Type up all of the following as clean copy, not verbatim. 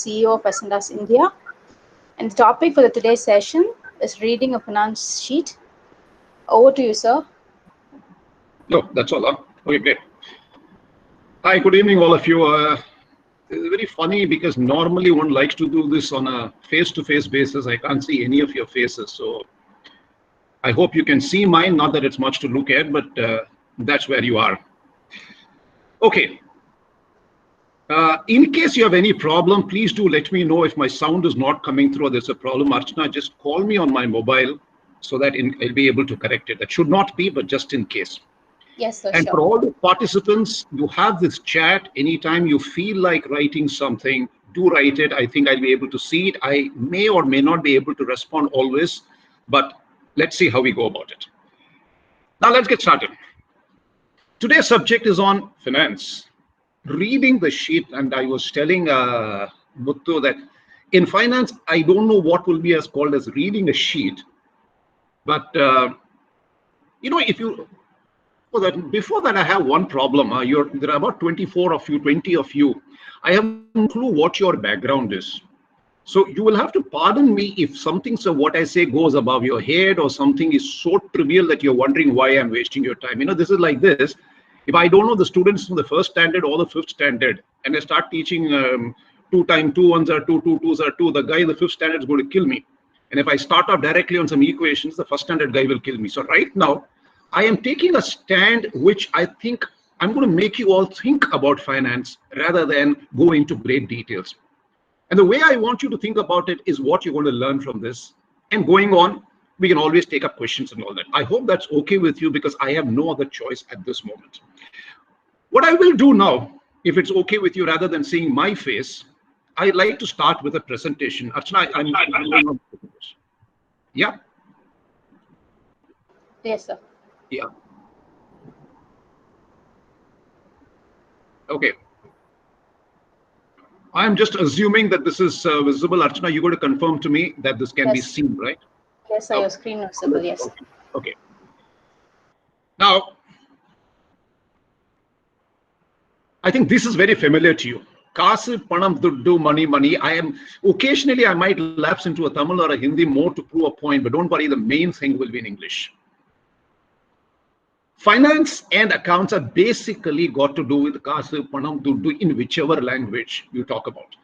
CEO of Ascendas India. And the topic for today's session is reading a finance sheet. Over to you, sir. No, that's all. Okay, great. Hi, good evening, all of you. It's very funny because normally one likes to do this on a face-to-face basis. I can't see any of your faces, so I hope you can see mine. Not that it's much to look at, but that's where you are. Okay. In case you have any problem, please do let me know if my sound is not coming through or there's a problem. Archana, just call me on my mobile so that I'll be able to correct it. That should not be, but just in case. Yes, sir. And sure. for all the participants, you have this chat. Anytime you feel like writing something, do write it. I think I'll be able to see it. I may or may not be able to respond always, but let's see how we go about it. Now let's get started. Today's subject is on finance. Reading the sheet, and I was telling Muthu that in finance, I don't know what will be as called as reading a sheet. But, if you... Before that, I have one problem. There are about 24 of you, 20 of you. I have no clue what your background is. So you will have to pardon me if something, so what I say goes above your head or something is so trivial that you're wondering why I'm wasting your time. This is like this. If I don't know the students from the first standard or the fifth standard, and I start teaching 2 times 2 ones are 2, 2 twos are 2, the guy in the fifth standard is going to kill me. And if I start off directly on some equations, the first standard guy will kill me. So right now, I am taking a stand which I think I'm going to make you all think about finance rather than go into great details. And the way I want you to think about it is what you're going to learn from this. And going on, we can always take up questions and all that. I hope that's okay with you because I have no other choice at this moment. What I will do now, if it's okay with you, rather than seeing my face, I'd like to start with a presentation. Archana, I'm going on. Yeah? Yes, sir. Yeah. Okay. I'm just assuming that this is visible. Archana, you're going to confirm to me that this can be seen, right? Yes, sir. Your screen is visible. Yes. Okay. Now, I think this is very familiar to you. Kasu, panam, duddu, money. Occasionally, I might lapse into a Tamil or a Hindi more to prove a point, but don't worry, the main thing will be in English. Finance and accounts are basically got to do with kasu, panam, duddu in whichever language you talk about.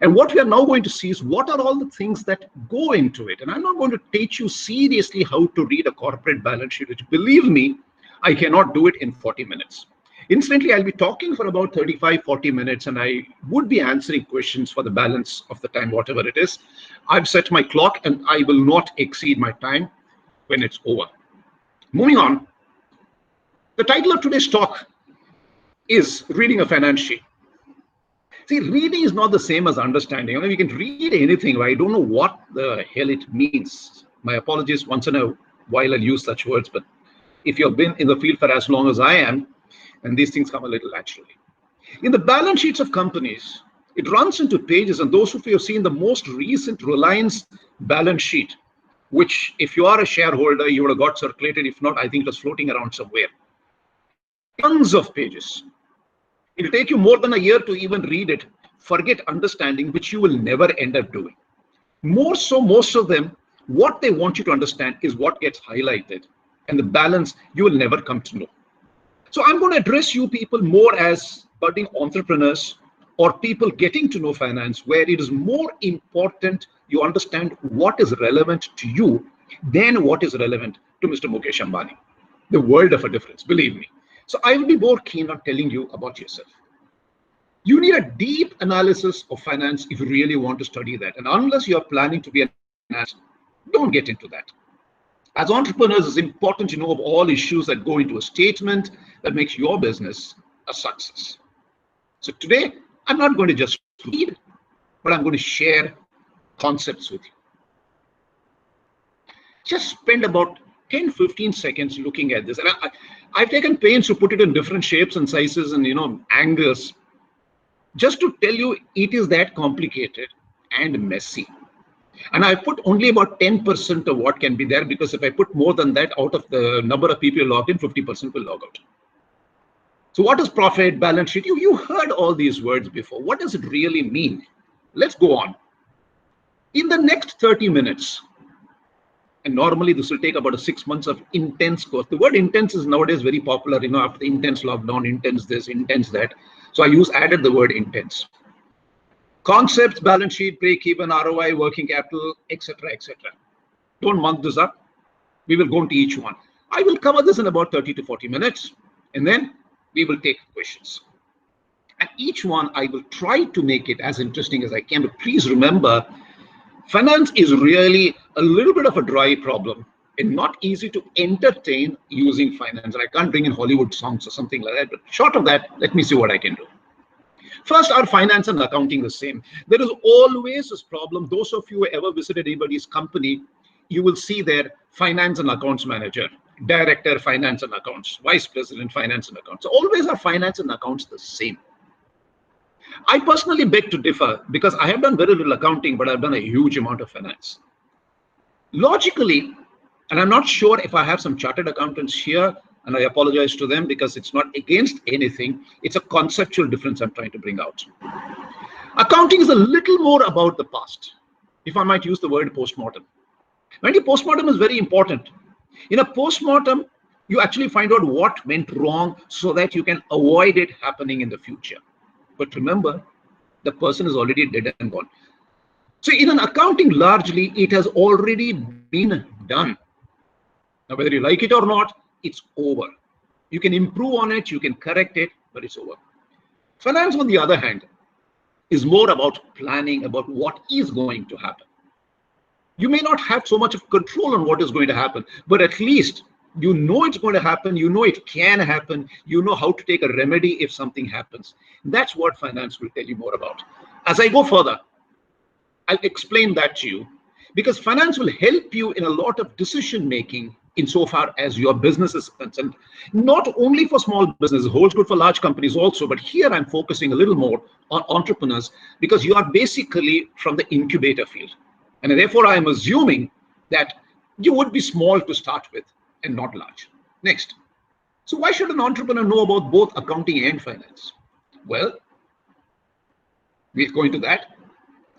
And what we are now going to see is what are all the things that go into it. And I'm not going to teach you seriously how to read a corporate balance sheet, which, believe me, I cannot do it in 40 minutes. Incidentally, I'll be talking for about 35, 40 minutes, and I would be answering questions for the balance of the time, whatever it is. I've set my clock, and I will not exceed my time when it's over. Moving on. The title of today's talk is Reading a Finance Sheet. See, reading is not the same as understanding. We can read anything, but I don't know what the hell it means. My apologies, once in a while I'll use such words, but if you've been in the field for as long as I am, and these things come a little naturally. In the balance sheets of companies, it runs into pages, and those of you have seen the most recent Reliance balance sheet, which if you are a shareholder, you would have got circulated. If not, I think it was floating around somewhere. Tons of pages. It'll take you more than a year to even read it. Forget understanding, which you will never end up doing. More so, most of them, what they want you to understand is what gets highlighted, and the balance you will never come to know. So I'm going to address you people more as budding entrepreneurs or people getting to know finance, where it is more important you understand what is relevant to you than what is relevant to Mr. Mukesh Ambani. The world of a difference, believe me. So I will be more keen on telling you about yourself. You need a deep analysis of finance if you really want to study that. And unless you are planning to be an analyst, don't get into that. As entrepreneurs, it's important to know of all issues that go into a statement that makes your business a success. So today, I'm not going to just read, but I'm going to share concepts with you. Just spend about 10-15 seconds looking at this. And I've taken pains to put it in different shapes and sizes and angles, just to tell you it is that complicated and messy. And I put only about 10% of what can be there, because if I put more than that, out of the number of people logged in, 50% will log out. So what is profit, balance sheet? You heard all these words before. What does it really mean? Let's go on. In the next 30 minutes, and normally this will take about 6 months of intense course. The word intense is nowadays very popular, after the intense lockdown, intense this, intense that. So I added the word intense. Concepts, balance sheet, break even, ROI, working capital, etc., etc. Don't mug this up. We will go into each one. I will cover this in about 30 to 40 minutes, and then we will take questions. And each one, I will try to make it as interesting as I can. But please remember, finance is really a little bit of a dry problem and not easy to entertain using finance. I can't bring in Hollywood songs or something like that. But short of that, let me see what I can do. First, are finance and accounting the same? There is always this problem. Those of you who ever visited anybody's company, you will see their finance and accounts manager, director, finance and accounts, vice president, finance and accounts. Always are finance and accounts the same. I personally beg to differ because I have done very little accounting, but I've done a huge amount of finance. Logically, and I'm not sure if I have some chartered accountants here, and I apologize to them because it's not against anything. It's a conceptual difference I'm trying to bring out. Accounting is a little more about the past, if I might use the word postmortem. Maybe postmortem is very important. In a postmortem, you actually find out what went wrong so that you can avoid it happening in the future. But remember, the person is already dead and gone. So in an accounting, largely, it has already been done. Now, whether you like it or not, it's over. You can improve on it, you can correct it, but it's over. Finance, on the other hand, is more about planning, about what is going to happen. You may not have so much of control on what is going to happen, but at least you know it's going to happen, you know it can happen, you know how to take a remedy if something happens. That's what finance will tell you more about. As I go further, I'll explain that to you because finance will help you in a lot of decision making insofar as your business is concerned. Not only for small businesses, it holds good for large companies also, but here I'm focusing a little more on entrepreneurs because you are basically from the incubator field. And therefore, I'm assuming that you would be small to start with and not large. Next. So why should an entrepreneur know about both accounting and finance? Well, we'll go into that.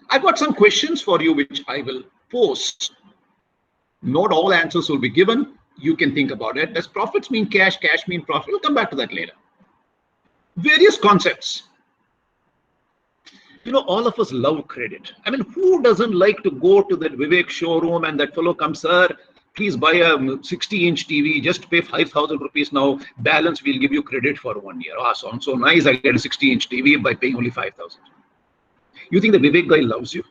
I've got some questions for you which I will post. Not all answers will be given. You can think about it. Does profits mean cash? Cash mean profit? We'll come back to that later. Various concepts. All of us love credit. I mean, who doesn't like to go to that Vivek showroom and that fellow comes, sir, please buy a 60-inch TV, just pay 5,000 rupees now, balance, we'll give you credit for 1 year. Ah, sounds so nice, I get a 60-inch TV by paying only 5,000. You think the Vivek guy loves you?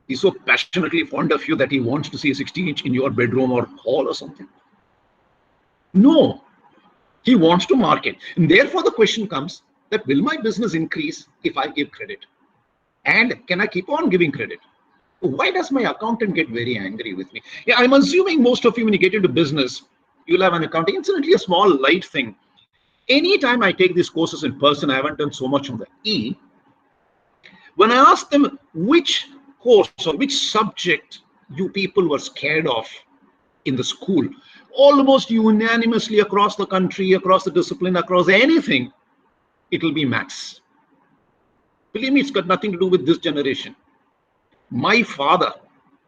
He's so passionately fond of you that he wants to see a 60-inch in your bedroom or hall or something? No, he wants to market. And therefore the question comes that will my business increase if I give credit? And can I keep on giving credit? Why does my accountant get very angry with me? Yeah, I'm assuming most of you, when you get into business, you'll have an accounting. Incidentally, a small light thing. Anytime I take these courses in person, I haven't done so much on the E. When I ask them which course or which subject you people were scared of in the school, almost unanimously across the country, across the discipline, across anything, it'll be maths. Believe me, it's got nothing to do with this generation. My father,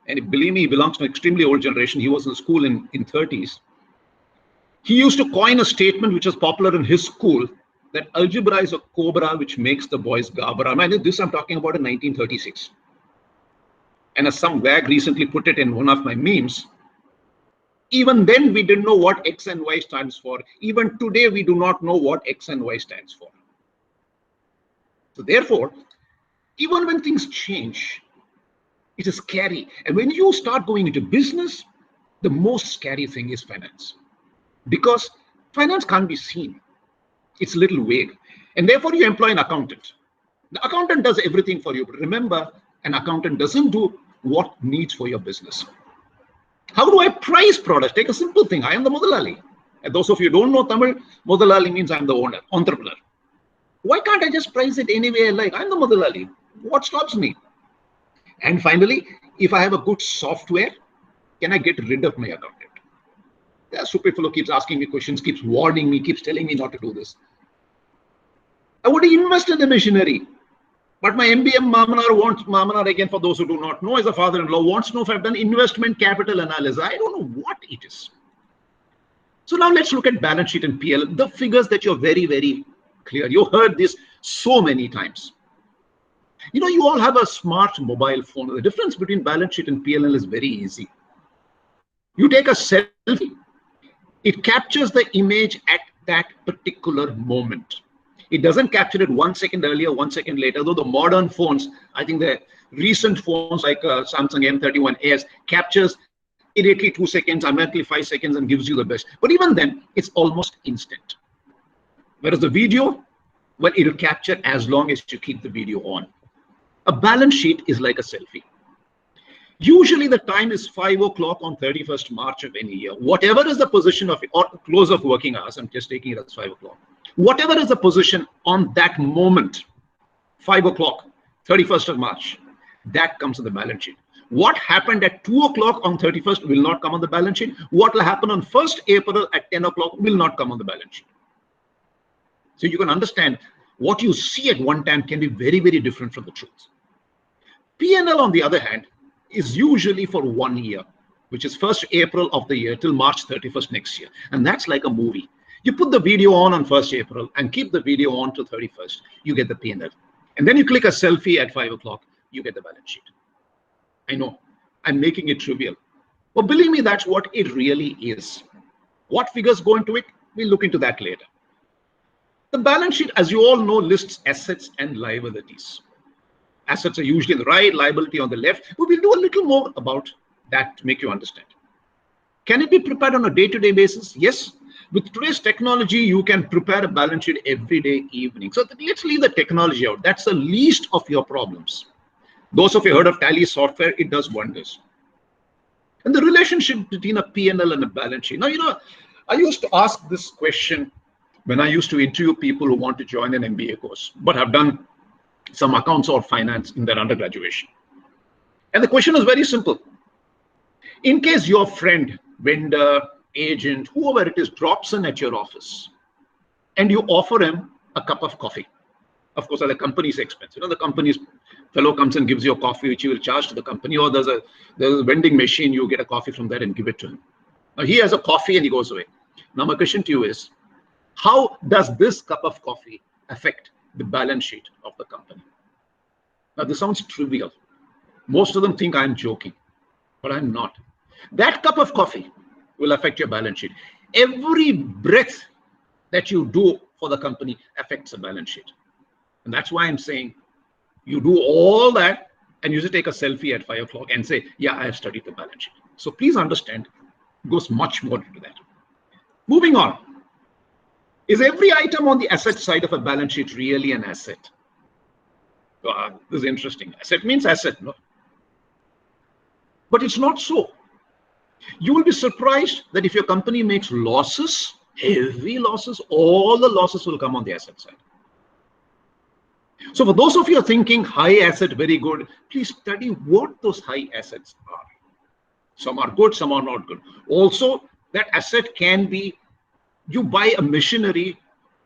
and believe me, he belongs to an extremely old generation. He was in school in 30s. He used to coin a statement which was popular in his school, that algebra is a cobra which makes the boys gabra. I mean, this I'm talking about in 1936. And as some wag recently put it in one of my memes, even then we didn't know what X and Y stands for. Even today, we do not know what X and Y stands for. So therefore, even when things change, it is scary. And when you start going into business, the most scary thing is finance. Because finance can't be seen. It's a little vague. And therefore, you employ an accountant. The accountant does everything for you. But remember, an accountant doesn't do what needs for your business. How do I price products? Take a simple thing. I am the Mudalali. And those of you who don't know Tamil, Mudalali means I'm the owner, entrepreneur. Why can't I just price it any way I like? I'm the Mudalali. What stops me? And finally, if I have a good software, can I get rid of my accountant? That stupid fellow keeps asking me questions, keeps warning me, keeps telling me not to do this. I want to invest in the machinery. But my MBM Mamanar again, for those who do not know, is a father-in-law, wants to know if I've done investment capital analysis. I don't know what it is. So now let's look at balance sheet and PL. The figures that you're very, very clear. You heard this so many times. You know, you all have a smart mobile phone. The difference between balance sheet and PL is very easy. You take a selfie, it captures the image at that particular moment. It doesn't capture it 1 second earlier, 1 second later. Though the modern phones, I think the recent phones like Samsung M31s captures immediately 2 seconds, immediately 5 seconds, and gives you the best. But even then, it's almost instant. Whereas the video, well, it'll capture as long as you keep the video on. A balance sheet is like a selfie. Usually the time is 5 o'clock on 31st March of any year. Whatever is the position of it, or close of working hours, I'm just taking it as 5 o'clock. Whatever is the position on that moment, 5 o'clock, 31st of March, that comes in the balance sheet. What happened at 2 o'clock on 31st will not come on the balance sheet. What will happen on 1st April at 10 o'clock will not come on the balance sheet. So you can understand what you see at one time can be very, very different from the truth. P&L, on the other hand, is usually for 1 year, which is 1st April of the year till March 31st next year. And that's like a movie. You put the video on 1st April and keep the video on to 31st, you get the P&L. And then you click a selfie at 5 o'clock, you get the balance sheet. I know, I'm making it trivial. But believe me, that's what it really is. What figures go into it? We'll look into that later. The balance sheet, as you all know, lists assets and liabilities. Assets are usually on the right, liability on the left. But we'll do a little more about that to make you understand. Can it be prepared on a day-to-day basis? Yes. With today's technology, you can prepare a balance sheet every day evening. So let's leave the technology out. That's the least of your problems. Those of you heard of Tally software, it does wonders. And the relationship between a P&L and a balance sheet. Now, you know, I used to ask this question when I used to interview people who want to join an MBA course, but have done some accounts or finance in their undergraduation. And the question is very simple. In case your friend, vendor, agent, whoever it is, drops in at your office and you offer him a cup of coffee, of course, at the company's expense. You know, the company's fellow comes and gives you a coffee, which you will charge to the company, or there's a vending machine, you get a coffee from there and give it to him. Now, he has a coffee and he goes away. Now, my question to you is, how does this cup of coffee affect the balance sheet of the company? Now, this sounds trivial. Most of them think I'm joking, but I'm not. That cup of coffee will affect your balance sheet. Every breath that you do for the company affects the balance sheet. And that's why I'm saying you do all that and you just take a selfie at 5 o'clock and say, yeah, I have studied the balance sheet. So please understand, it goes much more into that. Moving on. Is every item on the asset side of a balance sheet really an asset? This is interesting. Asset means asset, no? But it's not so. You will be surprised that if your company makes losses, heavy losses, all the losses will come on the asset side. So for those of you who are thinking high asset, very good, please study what those high assets are. Some are good, some are not good. Also, that asset can be, you buy a machinery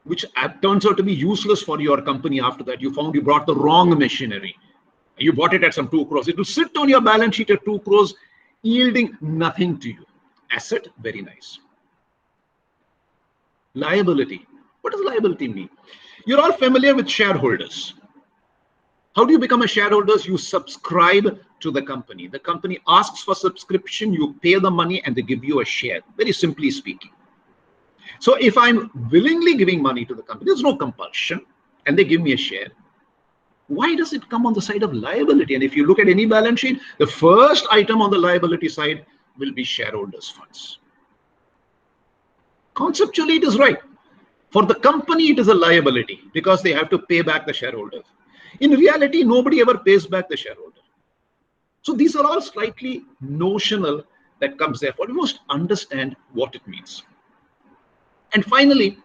which turns out to be useless for your company after that. You found you brought the wrong machinery. You bought it at some 2 crores. It will sit on your balance sheet at 2 crores, yielding nothing to you. Asset, very nice. Liability. What does liability mean? You're all familiar with shareholders. How do you become a shareholder? You subscribe to the company. The company asks for subscription, you pay the money, and they give you a share, very simply speaking. So if I'm willingly giving money to the company, there's no compulsion, and they give me a share, why does it come on the side of liability? And if you look at any balance sheet, the first item on the liability side will be shareholders' funds. Conceptually, it is right. For the company, it is a liability because they have to pay back the shareholders. In reality, nobody ever pays back the shareholder. So these are all slightly notional that comes there. We must understand what it means. And finally,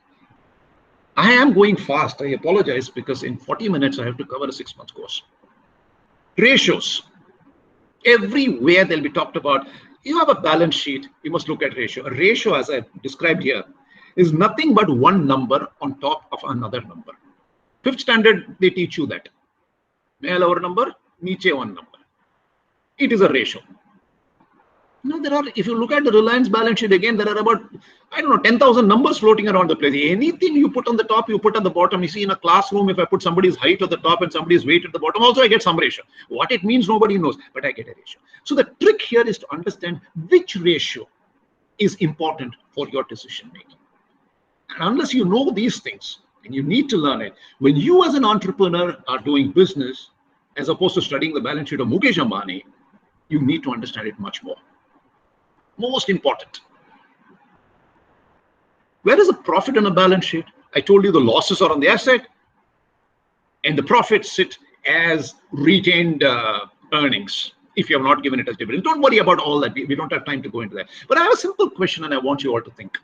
I am going fast. I apologize because in 40 minutes, I have to cover a 6-month course. Ratios. Everywhere they'll be talked about. You have a balance sheet, you must look at ratio. A ratio, as I described here, is nothing but one number on top of another number. 5th standard, they teach you that. Male over number, niche one number. It is a ratio. There are, if you look at the Reliance balance sheet again, there are about, I don't know, 10,000 numbers floating around the place. Anything you put on the top, you put on the bottom. You see, in a classroom, if I put somebody's height at the top and somebody's weight at the bottom, also I get some ratio. What it means, nobody knows, but I get a ratio. So the trick here is to understand which ratio is important for your decision making. And unless you know these things, and you need to learn it, when you as an entrepreneur are doing business, as opposed to studying the balance sheet of Mukesh Ambani, you need to understand it much more. Most important. Where is the profit on a balance sheet? I told you the losses are on the asset and the profits sit as retained earnings if you have not given it as dividend. Don't worry about all that. We don't have time to go into that. But I have a simple question and I want you all to think.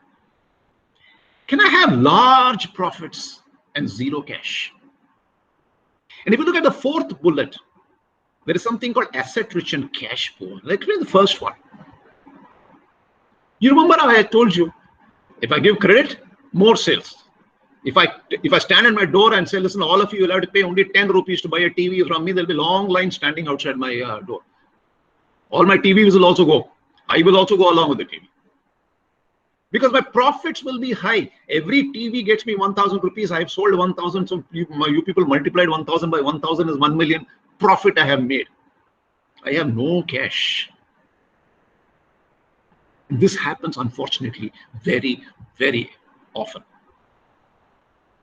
Can I have large profits and zero cash? And if you look at the fourth bullet, there is something called asset rich and cash poor. Let's read the first one. You remember how I told you, if I give credit, more sales. If I stand in my door and say, listen, all of you will have to pay only 10 rupees to buy a TV from me, there'll be long lines standing outside my door. All my TVs will also go. I will also go along with the TV. Because my profits will be high. Every TV gets me 1,000 rupees. I've sold 1,000. So you people multiplied 1,000 by 1,000 is 1 million profit I have made. I have no cash. This happens, unfortunately, very, very often.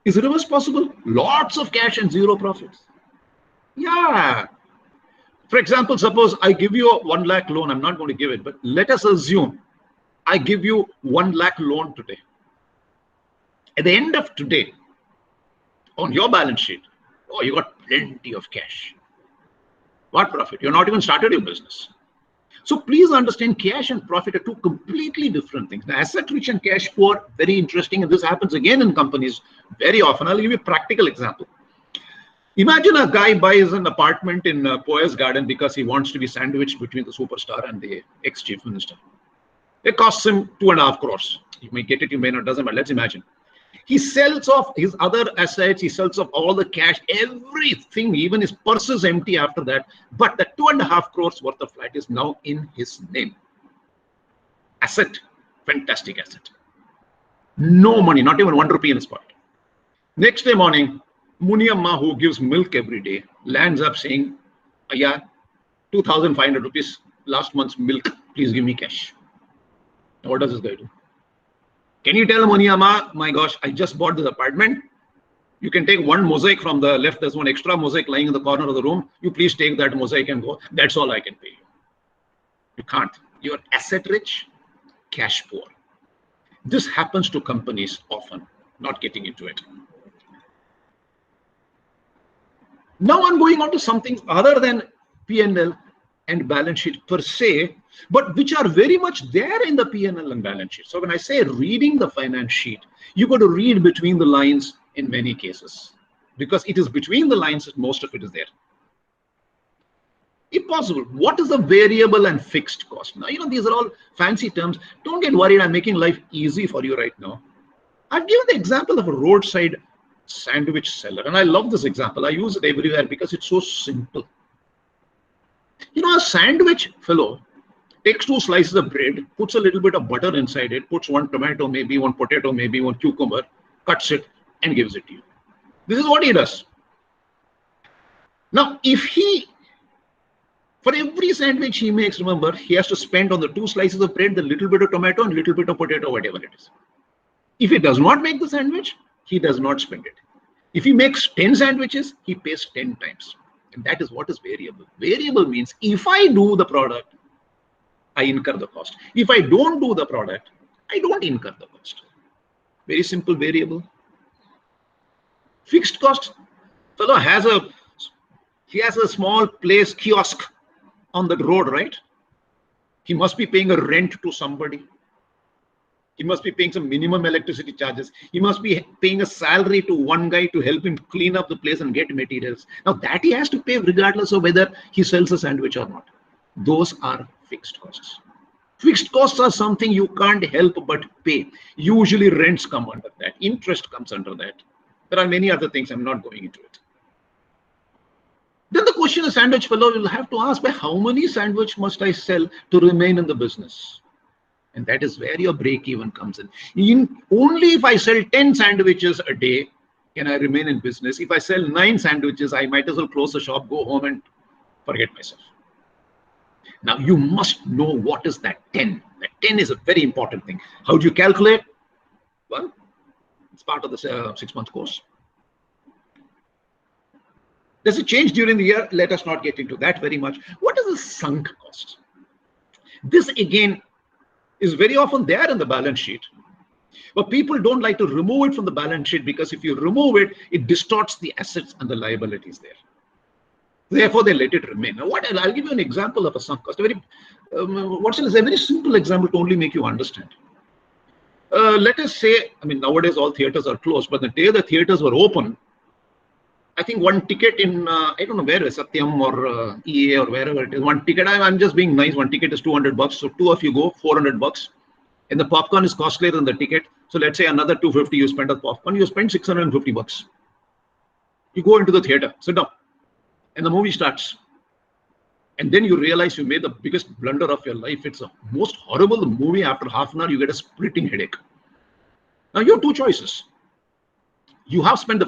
Is reverse possible? Lots of cash and zero profits. Yeah. For example, suppose I give you a 1 lakh loan. I'm not going to give it, but let us assume I give you 1 lakh loan today. At the end of today, on your balance sheet, oh, you got plenty of cash. What profit? You're not even started your business. So please understand, cash and profit are two completely different things. Now, asset rich and cash poor, very interesting. And this happens again in companies very often. I'll give you a practical example. Imagine a guy buys an apartment in Poyer's Garden because he wants to be sandwiched between the superstar and the ex-chief minister. It costs him 2.5 crores. You may get it, you may not, doesn't matter. Let's imagine. He sells off his other assets, he sells off all the cash, everything, even his purse is empty after that. But the 2.5 crores worth of flat is now in his name. Asset, fantastic asset. No money, not even 1 rupee in his pocket. Next day morning, Muniamma, who gives milk every day, lands up saying, yeah, 2,500 rupees last month's milk, please give me cash. Now, what does this guy do? Can you tell Muniamma, my gosh, I just bought this apartment. You can take one mosaic from the left. There's one extra mosaic lying in the corner of the room. You please take that mosaic and go. That's all I can pay you. You can't. You're asset rich, cash poor. This happens to companies often, not getting into it. Now I'm going on to something other than P&L and balance sheet per se, but which are very much there in the P&L and balance sheet. So when I say reading the finance sheet, you got to read between the lines in many cases, because it is between the lines that most of it is there. If possible, what is the variable and fixed cost? Now, these are all fancy terms. Don't get worried. I'm making life easy for you right now. I've given the example of a roadside sandwich seller, and I love this example. I use it everywhere because it's so simple. A sandwich fellow takes 2 slices of bread, puts a little bit of butter inside it, puts 1 tomato, maybe 1 potato, maybe 1 cucumber, cuts it and gives it to you. This is what he does. Now, for every sandwich he makes, remember, he has to spend on the 2 slices of bread, the little bit of tomato and little bit of potato, whatever it is. If he does not make the sandwich, he does not spend it. If he makes 10 sandwiches, he pays 10 times. And that is what is variable. Variable means if I do the product, I incur the cost. If I don't do the product, I don't incur the cost. Very simple variable. Fixed cost. Fellow has a small place, kiosk on the road, right? He must be paying a rent to somebody. He must be paying some minimum electricity charges. He must be paying a salary to one guy to help him clean up the place and get materials. Now that he has to pay regardless of whether he sells a sandwich or not. Those are fixed costs. Fixed costs are something you can't help but pay. Usually rents come under that. Interest comes under that. There are many other things. I'm not going into it. Then the question a sandwich fellow will have to ask, by how many sandwich must I sell to remain in the business? And that is where your break even comes in. Only if I sell 10 sandwiches a day can I remain in business. If I sell 9 sandwiches, I might as well close the shop, go home and forget myself. Now you must know what is that 10. That 10 is a very important thing. How do you calculate? Well, it's part of the 6-month course. Does it change during the year? Let us not get into that very much. What is the sunk cost? This again is very often there in the balance sheet, but people don't like to remove it from the balance sheet, because if you remove it, it distorts the assets and the liabilities there. Therefore, they let it remain. Now, I'll give you an example of a sunk cost. A very simple example to only make you understand. Let us say, nowadays all theaters are closed, but the day the theaters were open, I think one ticket in, I don't know where, Satyam or EA or wherever it is, one ticket, I'm just being nice, one ticket is $200. So 2 of you go, $400. And the popcorn is costlier than the ticket. So let's say another $250 you spend on popcorn, you spend $650. You go into the theater, sit down, and the movie starts. And then you realize you made the biggest blunder of your life. It's the most horrible movie. After half an hour, you get a splitting headache. Now you have 2 choices. You have spent the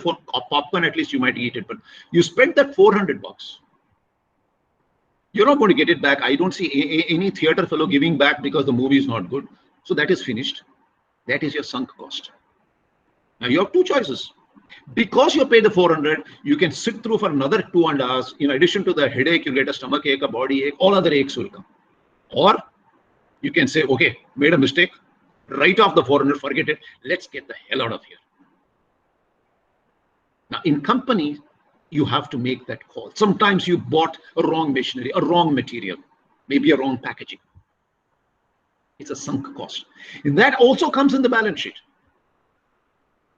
popcorn, at least you might eat it, but you spent that $400. You're not going to get it back. I don't see any theater fellow giving back because the movie is not good. So that is finished. That is your sunk cost. Now you have 2 choices. Because you pay the 400, you can sit through for another 2.5 hours. In addition to the headache, you get a stomach ache, a body ache, all other aches will come. Or you can say, okay, made a mistake, write off the 400, forget it. Let's get the hell out of here. Now, in company, you have to make that call. Sometimes you bought a wrong machinery, a wrong material, maybe a wrong packaging. It's a sunk cost. And that also comes in the balance sheet.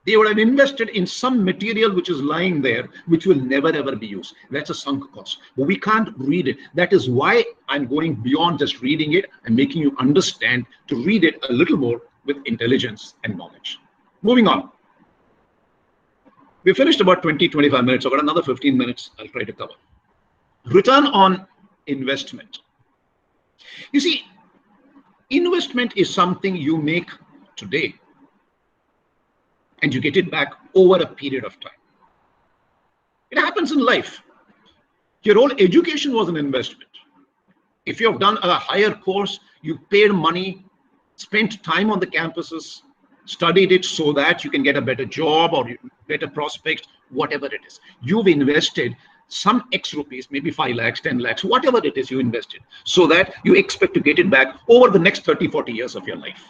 They would have invested in some material which is lying there, which will never ever be used. That's a sunk cost. But we can't read it. That is why I'm going beyond just reading it and making you understand to read it a little more with intelligence and knowledge. Moving on. We finished about 20-25 minutes. I've got another 15 minutes I'll try to cover. Return on investment. You see, investment is something you make today and you get it back over a period of time. It happens in life. Your whole education was an investment. If you have done a higher course, you paid money, spent time on the campuses, studied it so that you can get a better job or better prospects, whatever it is. You've invested some X rupees, maybe 5 lakhs, 10 lakhs, whatever it is you invested, so that you expect to get it back over the next 30, 40 years of your life.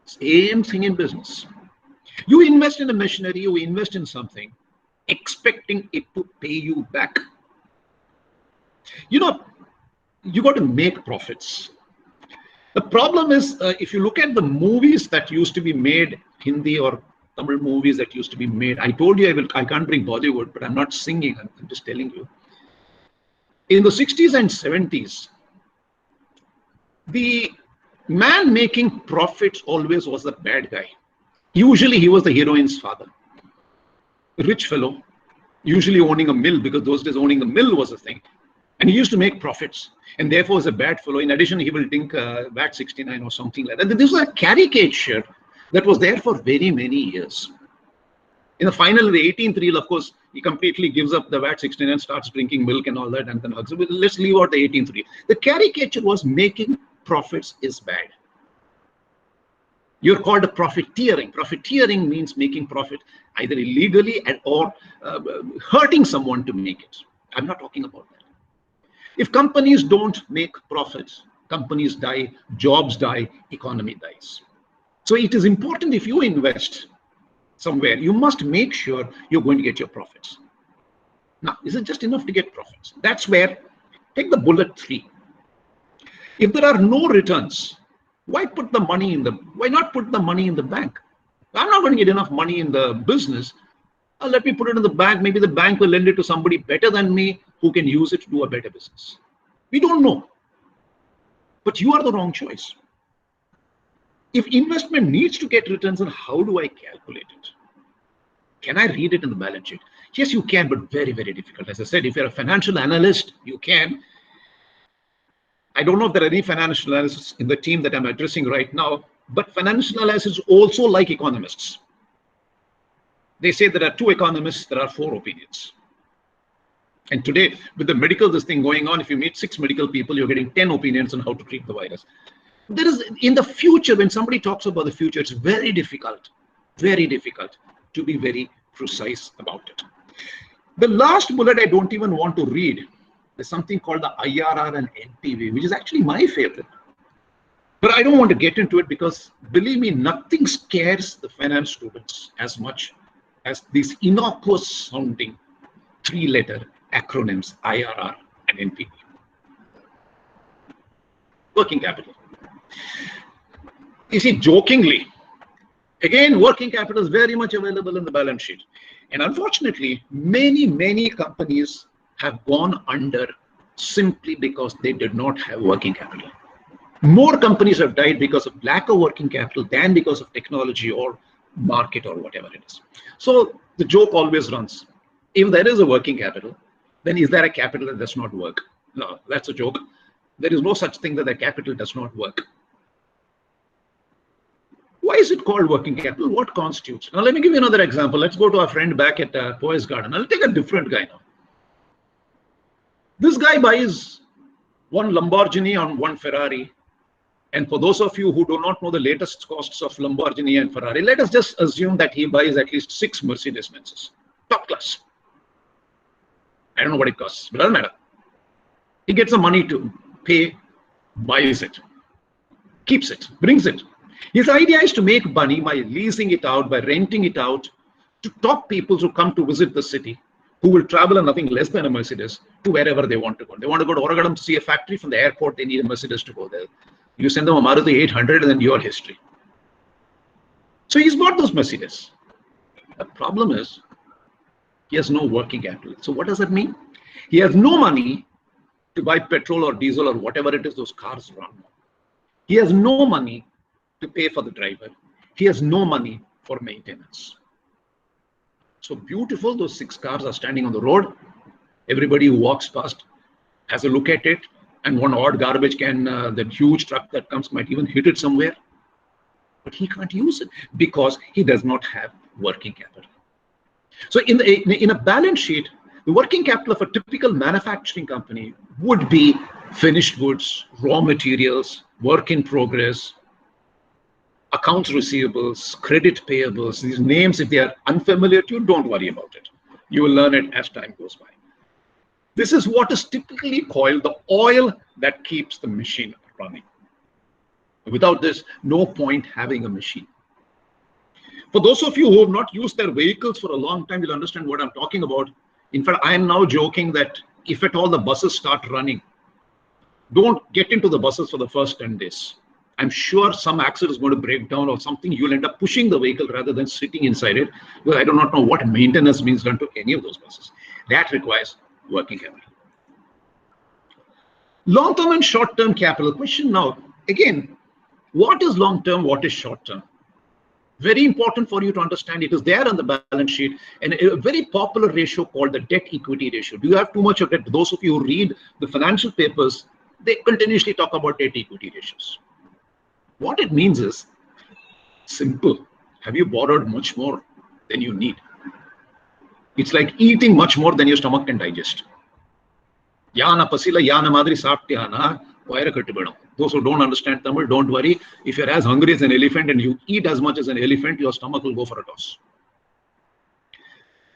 Same thing in business. You invest in a machinery, you invest in something, expecting it to pay you back. You got to make profits. The problem is, if you look at the movies that used to be made, Hindi or Tamil movies that used to be made, I told you I can't bring Bollywood, but I'm not singing, I'm just telling you. In the 60s and 70s, the man making profits always was the bad guy. Usually he was the heroine's father. A rich fellow, usually owning a mill, because those days owning a mill was a thing. And he used to make profits, and therefore was a bad fellow. In addition, he will think VAT 69 or something like that. This was a caricature that was there for very many years. In the final, the 18th reel, of course, he completely gives up the VAT 69 and starts drinking milk and all that, and then hugs. Let's leave out the 18th reel. The caricature was making profits is bad. You're called a profiteering. Profiteering means making profit either illegally or hurting someone to make it. I'm not talking about that. If companies don't make profits, companies die, jobs die, economy dies. So it is important, if you invest somewhere, you must make sure you're going to get your profits. Now, is it just enough to get profits? That's where, take the bullet 3. If there are no returns, why not put the money in the bank? I'm not going to get enough money in the business. Let me put it in the bank. Maybe the bank will lend it to somebody better than me who can use it to do a better business. We don't know. But you are the wrong choice. If investment needs to get returns, then how do I calculate it? Can I read it in the balance sheet? Yes, you can, but very, very difficult. As I said, if you're a financial analyst, you can. I don't know if there are any financial analysts in the team that I'm addressing right now, but financial analysts also like economists. They say there are 2 economists, there are 4 opinions. And today, with the medical this thing going on, if you meet 6 medical people, you're getting 10 opinions on how to treat the virus. There is, in the future, when somebody talks about the future, it's very difficult to be very precise about it. The last bullet I don't even want to read. There's something called the IRR and NPV, which is actually my favorite. But I don't want to get into it because, believe me, nothing scares the finance students as much as these innocuous sounding 3-letter acronyms, IRR and NPV. Working capital. You see, jokingly, again, working capital is very much available in the balance sheet. And unfortunately, many companies have gone under simply because they did not have working capital. More companies have died because of lack of working capital than because of technology or market or whatever it is. So the joke always runs. If there is a working capital, then is there a capital that does not work? No, that's a joke. There is no such thing that the capital does not work. Why is it called working capital? What constitutes? Now, let me give you another example. Let's go to our friend back at Poise Garden. I'll take a different guy now. This guy buys 1 Lamborghini and 1 Ferrari. And for those of you who do not know the latest costs of Lamborghini and Ferrari, let us just assume that he buys at least 6 Mercedes-Benzes, top class. I don't know what it costs, but it doesn't matter. He gets the money to pay, buys it, keeps it, brings it. His idea is to make money by leasing it out, by renting it out to top people who come to visit the city, who will travel in nothing less than a Mercedes to wherever they want to go. They want to go to Oregon to see a factory. From the airport, they need a Mercedes to go there. You send them a Maruti 800 and then your history. So he's bought those Mercedes. The problem is he has no working capital. So what does that mean? He has no money to buy petrol or diesel or whatever it is those cars run. He has no money to pay for the driver. He has no money for maintenance. So beautiful, those 6 cars are standing on the road. Everybody who walks past has a look at it, and one odd garbage can, that huge truck that comes might even hit it somewhere. But he can't use it because he does not have working capital. So in a balance sheet, the working capital of a typical manufacturing company would be finished goods, raw materials, work in progress, accounts receivables, credit payables. These names, if they are unfamiliar to you, don't worry about it. You will learn it as time goes by. This is what is typically called the oil that keeps the machine running. Without this, no point having a machine. For those of you who have not used their vehicles for a long time, you'll understand what I'm talking about. In fact, I am now joking that if at all the buses start running, don't get into the buses for the first 10 days. I'm sure some axle is going to break down or something. You'll end up pushing the vehicle rather than sitting inside it. Because I do not know what maintenance means done to any of those buses. That requires working capital. Long-term and short-term capital. Question now, again, what is long-term, what is short-term? Very important for you to understand. It is there on the balance sheet, and a very popular ratio called the debt-equity ratio. Do you have too much of debt? Those of you who read the financial papers, they continuously talk about debt-equity ratios. What it means is simple. Have you borrowed much more than you need? It's like eating much more than your stomach can digest. Yana pasila yana madri saaptiyana vaira kattibadam. Those who don't understand Tamil, don't worry. If you're as hungry as an elephant and you eat as much as an elephant, your stomach will go for a toss.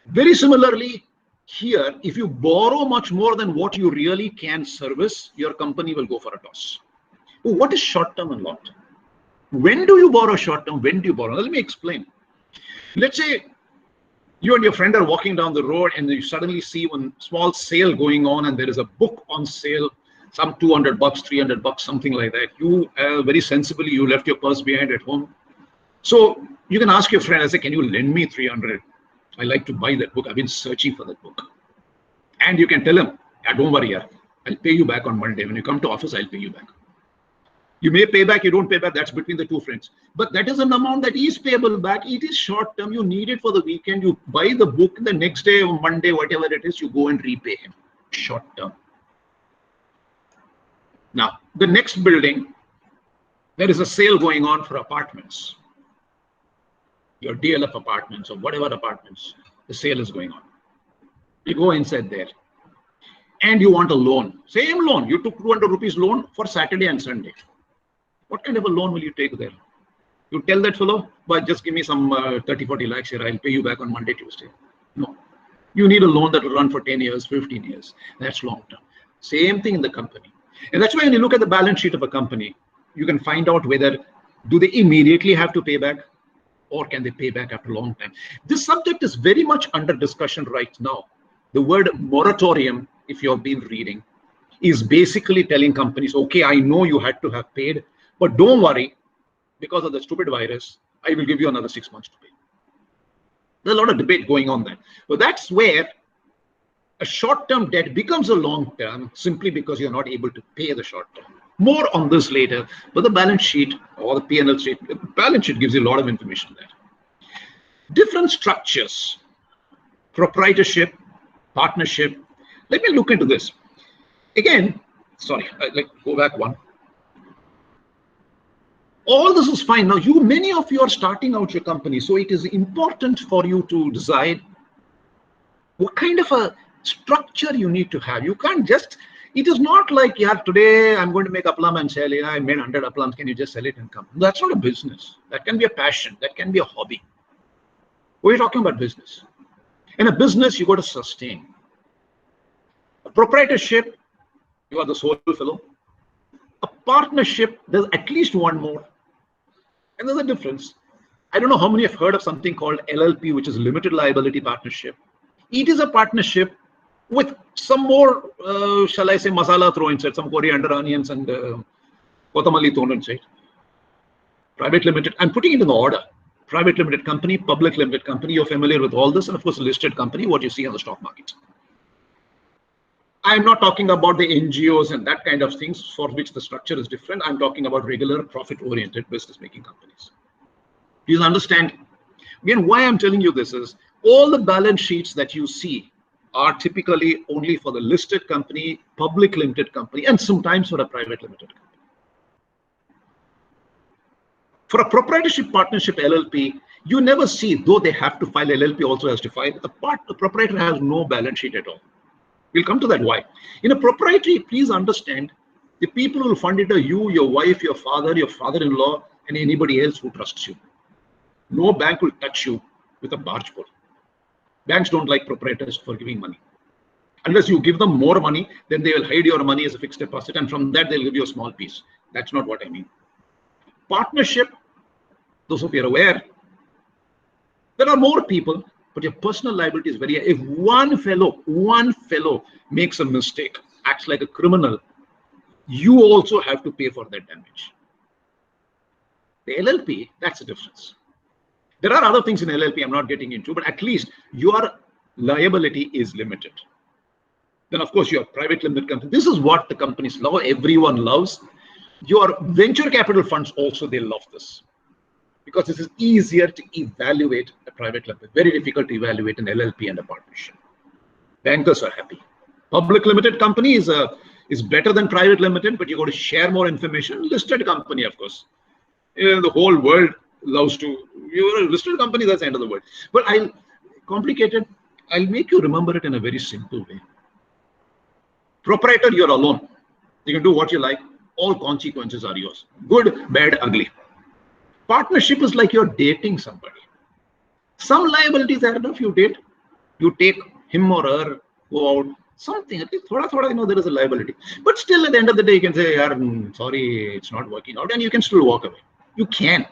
Very similarly, here, if you borrow much more than what you really can service, your company will go for a toss. What is short-term and long-term? When do you borrow short-term? When do you borrow? Now, let me explain. Let's say you and your friend are walking down the road and you suddenly see one small sale going on and there is a book on sale, some $200, $300, something like that. You very sensibly, you left your purse behind at home. So you can ask your friend, I say, can you lend me 300? I like to buy that book. I've been searching for that book. And you can tell him, don't worry, I'll pay you back on Monday. When you come to office, I'll pay you back. You may pay back, you don't pay back, that's between the two friends. But that is an amount that is payable back. It is short term. You need it for the weekend. You buy the book the next day or Monday, whatever it is, you go and repay him. Short term. Now, the next building, there is a sale going on for apartments. Your DLF apartments or whatever apartments, the sale is going on. You go inside there and you want a loan. Same loan. You took 200 rupees loan for Saturday and Sunday. What kind of a loan will you take there? You tell that fellow, but just give me some 30, 40 lakhs here. I'll pay you back on Monday, Tuesday. No. You need a loan that will run for 10 years, 15 years. That's long term. Same thing in the company. And that's why when you look at the balance sheet of a company, you can find out whether do they immediately have to pay back or can they pay back after a long time. This subject is very much under discussion right now. The word moratorium, if you have been reading, is basically telling companies, okay, I know you had to have paid, but don't worry, because of the stupid virus, I will give you another 6 months to pay. There's a lot of debate going on there. So that's where a short-term debt becomes a long-term simply because you're not able to pay the short-term. More on this later, but the balance sheet or the P&L statement, the balance sheet gives you a lot of information there. Different structures, proprietorship, partnership. Let me look into this. Again, sorry, go back one. All this is fine. Now, many of you are starting out your company, so it is important for you to decide what kind of a structure you need to have. You can't just, it is not like, yeah, today I'm going to make aplam and sell, I made 100 aplams, can you just sell it and come? That's not a business. That can be a passion. That can be a hobby. We're talking about business. In a business, you got to sustain. A proprietorship, you are the sole fellow. A partnership, there's at least one more. And there's a difference. I don't know how many have heard of something called LLP, which is limited liability partnership. It is a partnership with some more, shall I say, masala thrown inside, some coriander, onions, and kotamali thrown inside. Private limited, I'm putting it in the order. Private limited company, public limited company, you're familiar with all this, and of course, a listed company, what you see on the stock market. I'm not talking about the NGOs and that kind of things for which the structure is different. I'm talking about regular profit-oriented business-making companies. Please understand, again, why I'm telling you this is, all the balance sheets that you see are typically only for the listed company, public limited company, and sometimes for a private limited company. For a proprietorship partnership LLP, you never see, though they have to file, LLP also has to file, the proprietor has no balance sheet at all. We'll come to that why. In a proprietary, please understand, the people who fund it are you, your wife, your father-in-law, and anybody else who trusts you. No bank will touch you with a barge pole. Banks don't like proprietors for giving money. Unless you give them more money, then they will hide your money as a fixed deposit, and from that they'll give you a small piece. That's not what I mean. Partnership, those of you are aware, there are more people, but your personal liability is very high. If one fellow makes a mistake, acts like a criminal, you also have to pay for that damage. The LLP, that's the difference. There are other things in LLP I'm not getting into, but at least your liability is limited. Then, of course, your private limited company. This is what the companies love. Everyone loves. Your venture capital funds also, they love this. Because this is easier to evaluate a private limited. Very difficult to evaluate an LLP and a partnership. Bankers are happy. Public limited company is better than private limited, but you got to share more information. Listed company, of course. The whole world loves to. You're a listed company, that's the end of the world. But I'll make you remember it in a very simple way. Proprietor, you're alone. You can do what you like. All consequences are yours. Good, bad, ugly. Partnership is like you're dating somebody. Some liabilities are enough. You date, you take him or her, go out, something. At least thoda, there is a liability. But still, at the end of the day, you can say, sorry, it's not working out, and you can still walk away. You can.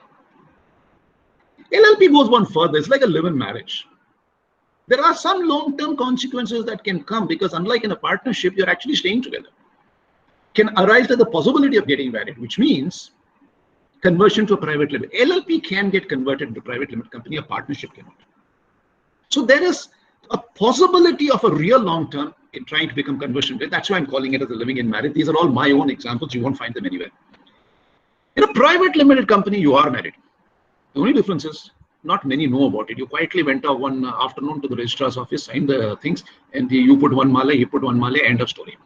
LLP goes one further. It's like a live-in marriage. There are some long-term consequences that can come because, unlike in a partnership, you're actually staying together. Can arise to the possibility of getting married, which means conversion to a private limited. LLP can get converted into a private limited company, a partnership cannot. So there is a possibility of a real long-term in trying to become conversion. That's why I'm calling it as a living in marriage. These are all my own examples. You won't find them anywhere. In a private limited company, you are married. The only difference is not many know about it. You quietly went out one afternoon to the registrar's office, signed the things, and you put one mala, he put one mala, end of story.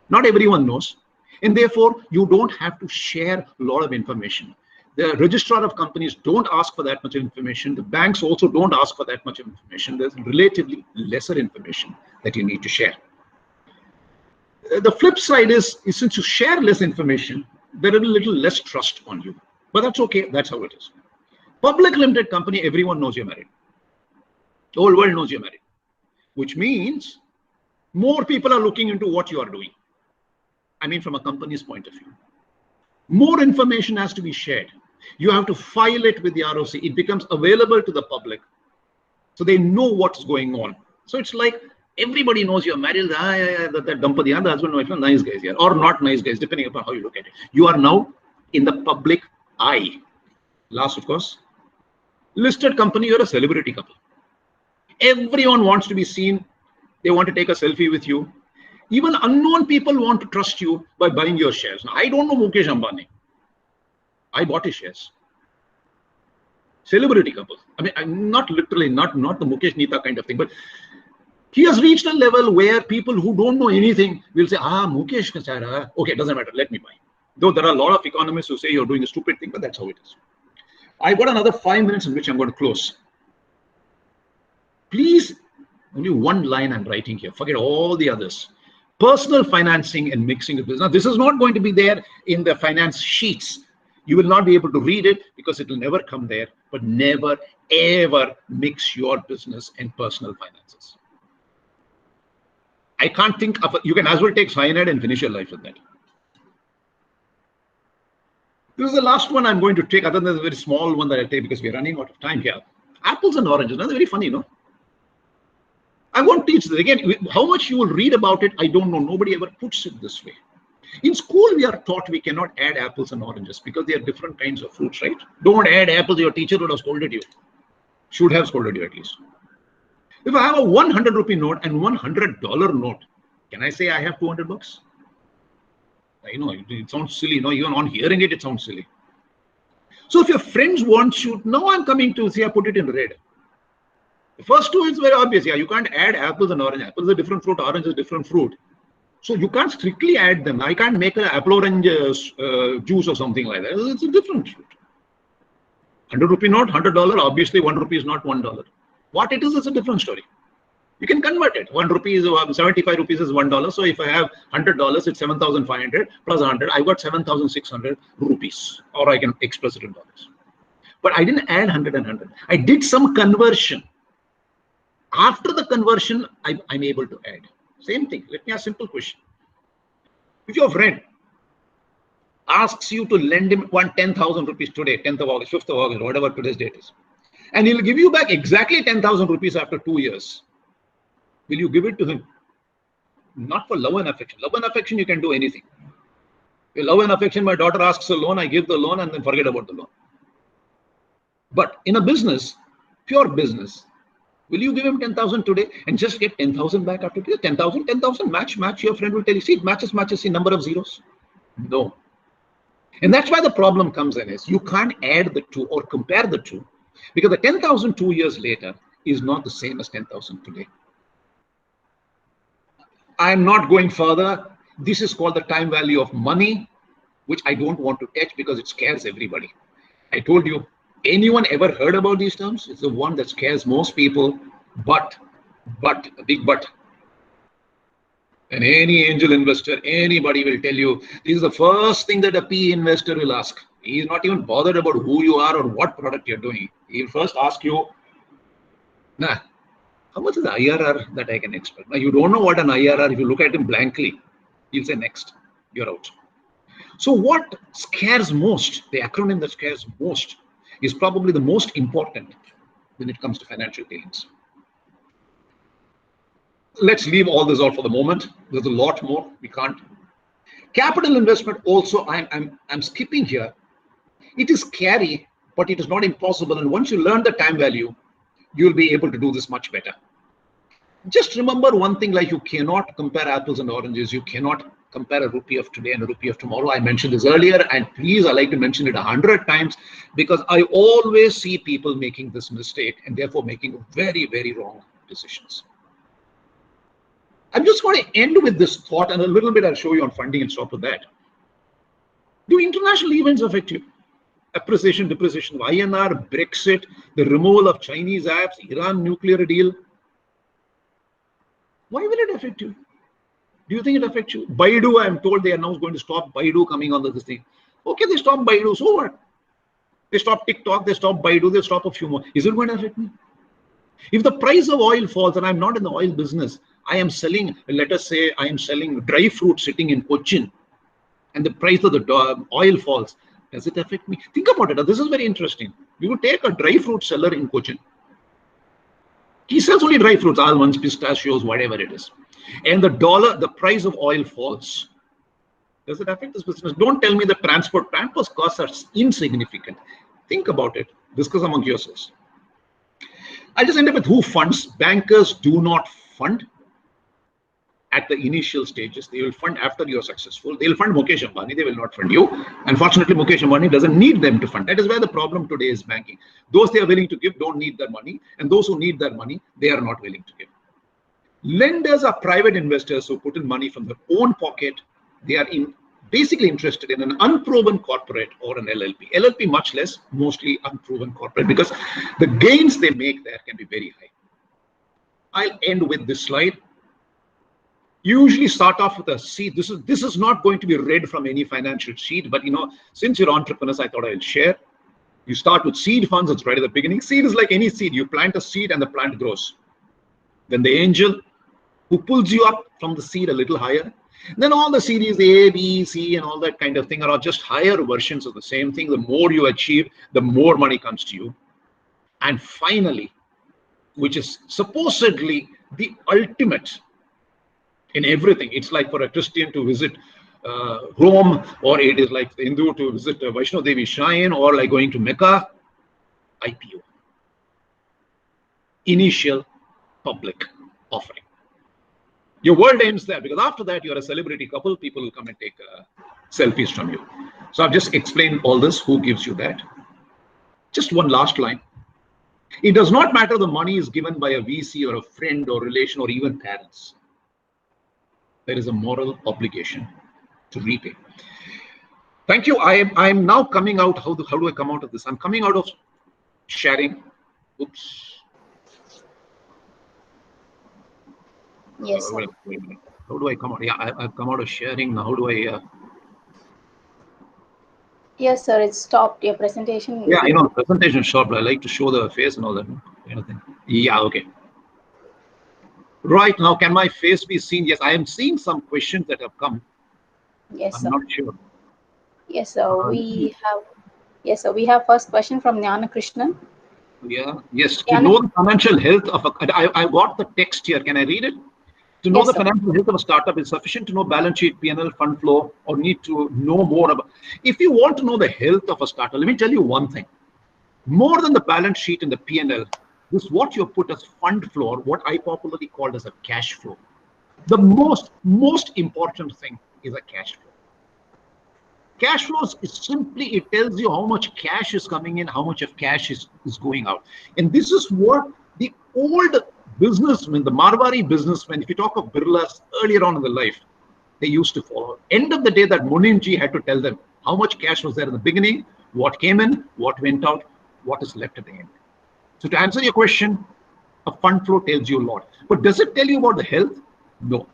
Not everyone knows. And therefore, you don't have to share a lot of information. The registrar of companies don't ask for that much information. The banks also don't ask for that much information. There's relatively lesser information that you need to share. The flip side is since you share less information, there is a little less trust on you. But that's okay. That's how it is. Public limited company, everyone knows you're married. The whole world knows you're married, which means more people are looking into what you are doing. I mean, from a company's point of view. More information has to be shared. You have to file it with the ROC. It becomes available to the public. So they know what's going on. So it's like everybody knows you're married. That Dampati, the husband, wife, nice guys here. Or not nice guys, depending upon how you look at it. You are now in the public eye. Last, of course, listed company, you're a celebrity couple. Everyone wants to be seen. They want to take a selfie with you. Even unknown people want to trust you by buying your shares. Now, I don't know Mukesh Ambani. I bought his shares. Celebrity couple. I mean, I'm not literally, not the Mukesh Nita kind of thing, but he has reached a level where people who don't know anything will say, Mukesh Kachara. Okay, doesn't matter, let me buy. Though there are a lot of economists who say you're doing a stupid thing, but that's how it is. I've got another 5 minutes in which I'm going to close. Please, only one line I'm writing here. Forget all the others. Personal financing and mixing of business. Now, this is not going to be there in the finance sheets. You will not be able to read it because it will never come there. But never, ever mix your business and personal finances. I can't think of, you can as well take cyanide and finish your life with that. This is the last one I'm going to take, other than the very small one that I'll take because we're running out of time here. Apples and oranges. That's very funny, no? I won't teach this. Again, how much you will read about it, I don't know. Nobody ever puts it this way. In school, we are taught we cannot add apples and oranges because they are different kinds of fruits, right? Don't add apples. Your teacher would have scolded you. Should have scolded you at least. If I have a 100 rupee note and $100 note, can I say I have 200 bucks? I know it sounds silly. No, even on hearing it, it sounds silly. So if your friends want you, now I'm coming to say I put it in red. The first two is very obvious. Yeah, you can't add apples and orange. Apple is a different fruit. Orange is a different fruit. So you can't strictly add them. I can't make an apple orange juice or something like that. It's a different fruit. 100 rupee note, $100. Obviously, 1 rupee is not $1. What it is a different story. You can convert it. 1 rupee is 75 rupees is $1. So if I have $100, it's 7,500 plus 100. I got 7,600 rupees, or I can express it in dollars. But I didn't add 100 and 100. I did some conversion. After the conversion, I'm able to add. Same thing. Let me ask a simple question. If your friend asks you to lend him 10,000 rupees today, 10th of August, 5th of August, whatever today's date is, and he'll give you back exactly 10,000 rupees after 2 years, will you give it to him? Not for love and affection. Love and affection, you can do anything. With love and affection, my daughter asks a loan, I give the loan and then forget about the loan. But in a business, pure business, will you give him 10,000 today and just get 10,000 back after 2 years? 10,000, 10,000, match. Your friend will tell you, see, it matches, see number of zeros. No. And that's why the problem comes in is you can't add the two or compare the two because the 10,000 2 years later is not the same as 10,000 today. I'm not going further. This is called the time value of money, which I don't want to touch because it scares everybody. I told you, anyone ever heard about these terms? It's the one that scares most people, but, a big but. And any angel investor, anybody will tell you, this is the first thing that a PE investor will ask. He is not even bothered about who you are or what product you're doing. He'll first ask you, how much is the IRR that I can expect? Now, you don't know what an IRR, if you look at him blankly, he'll say next, you're out. So what scares most, the acronym that scares most, is probably the most important when it comes to financial dealings. Let's leave all this out for the moment. There's a lot more. We can't. Capital investment also, I'm skipping here. It is scary, but it is not impossible. And once you learn the time value, you'll be able to do this much better. Just remember one thing, like you cannot compare apples and oranges. You cannot Compare a rupee of today and a rupee of tomorrow. I mentioned this earlier, and please, I like to mention it 100 times because I always see people making this mistake and therefore making very, very wrong decisions. I'm just going to end with this thought, and a little bit I'll show you on funding and stop with that. Do international events affect you? Appreciation, depreciation of INR, Brexit, the removal of Chinese apps, Iran nuclear deal. Why will it affect you? Do you think it affects you? Baidu, I'm told they are now going to stop Baidu coming on this thing. Okay, they stop Baidu, so what? They stop TikTok, they stop Baidu, they stop a few more. Is it going to affect me? If the price of oil falls, and I'm not in the oil business, I am selling, let us say, I am selling dry fruit sitting in Cochin, and the price of the oil falls, does it affect me? Think about it. This is very interesting. You would take a dry fruit seller in Cochin. He sells only dry fruits, almonds, pistachios, whatever it is. And the price of oil falls. Does it affect this business? Don't tell me the transport costs are insignificant. Think about it. Discuss among yourselves. I just end up with who funds. Bankers do not fund at the initial stages. They will fund after you're successful. They will fund Mukesh Ambani. They will not fund you. Unfortunately, Mukesh Ambani doesn't need them to fund. That is where the problem today is banking. Those they are willing to give don't need their money. And those who need their money, they are not willing to give. Lenders are private investors who put in money from their own pocket. They are basically interested in an unproven corporate or an LLP. LLP much less, mostly unproven corporate, because the gains they make there can be very high. I'll end with this slide. Usually start off with a seed. This is not going to be read from any financial sheet, but since you're entrepreneurs, I thought I'll share. You start with seed funds. It's right at the beginning. Seed is like any seed. You plant a seed and the plant grows. Then the angel who pulls you up from the seed a little higher. Then all the series A, B, C, and all that kind of thing are all just higher versions of the same thing. The more you achieve, the more money comes to you. And finally, which is supposedly the ultimate in everything. It's like for a Christian to visit Rome, or it is like the Hindu to visit Vaishno Devi shrine, or like going to Mecca. IPO. Initial public offering. Your world ends there, because after that you're a celebrity couple. People will come and take selfies from you. So I've just explained all this. Who gives you that? Just one last line. It does not matter the money is given by a VC or a friend or relation or even parents. There is a moral obligation to repay. Thank you. I'm now coming out. How do I come out of this? I'm coming out of sharing. Oops. Yes, sir. Wait a minute. How do I come out? Yeah, I've come out of sharing. Now, how do I? Yes, sir. It stopped your presentation. Yeah, presentation stopped. I like to show the face and all that kind of thing. Yeah, okay. Right now, can my face be seen? Yes, I am seeing some questions that have come. Yes, I'm sir. not sure. Yes, sir. We have. Yes, sir. We have first question from Jnana Krishnan. Yeah. Yes. To know the financial health of I got the text here. Can I read it? To know the financial health of a startup is sufficient to know balance sheet, P&L, fund flow, or need to know more about. If you want to know the health of a startup, let me tell you one thing. More than the balance sheet and the P&L, this is what you put as fund flow, or what I popularly called as a cash flow. The most important thing is a cash flow. Cash flows is simply, it tells you how much cash is coming in, how much of cash is going out. And this is what the old businessmen, the Marwari businessmen, if you talk of Birlas earlier on in the life, they used to follow. End of the day, that Munimji had to tell them how much cash was there in the beginning, what came in, what went out, what is left at the end. So to answer your question, a fund flow tells you a lot. But does it tell you about the health? No.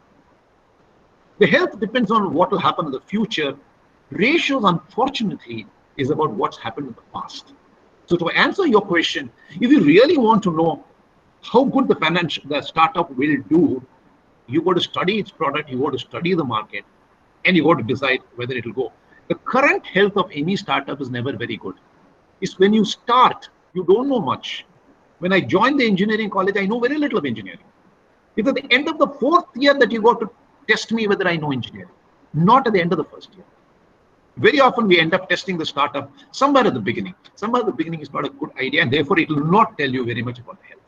The health depends on what will happen in the future. Ratios, unfortunately, is about what's happened in the past. So to answer your question, if you really want to know how good the startup will do, you got to study its product, you got to study the market, and you got to decide whether it will go. The current health of any startup is never very good. It's when you start, you don't know much. When I joined the engineering college, I know very little of engineering. It's at the end of the 4th year that you got to test me whether I know engineering, not at the end of the 1st year. Very often we end up testing the startup somewhere at the beginning. Somewhere at the beginning is not a good idea, and therefore it will not tell you very much about the health.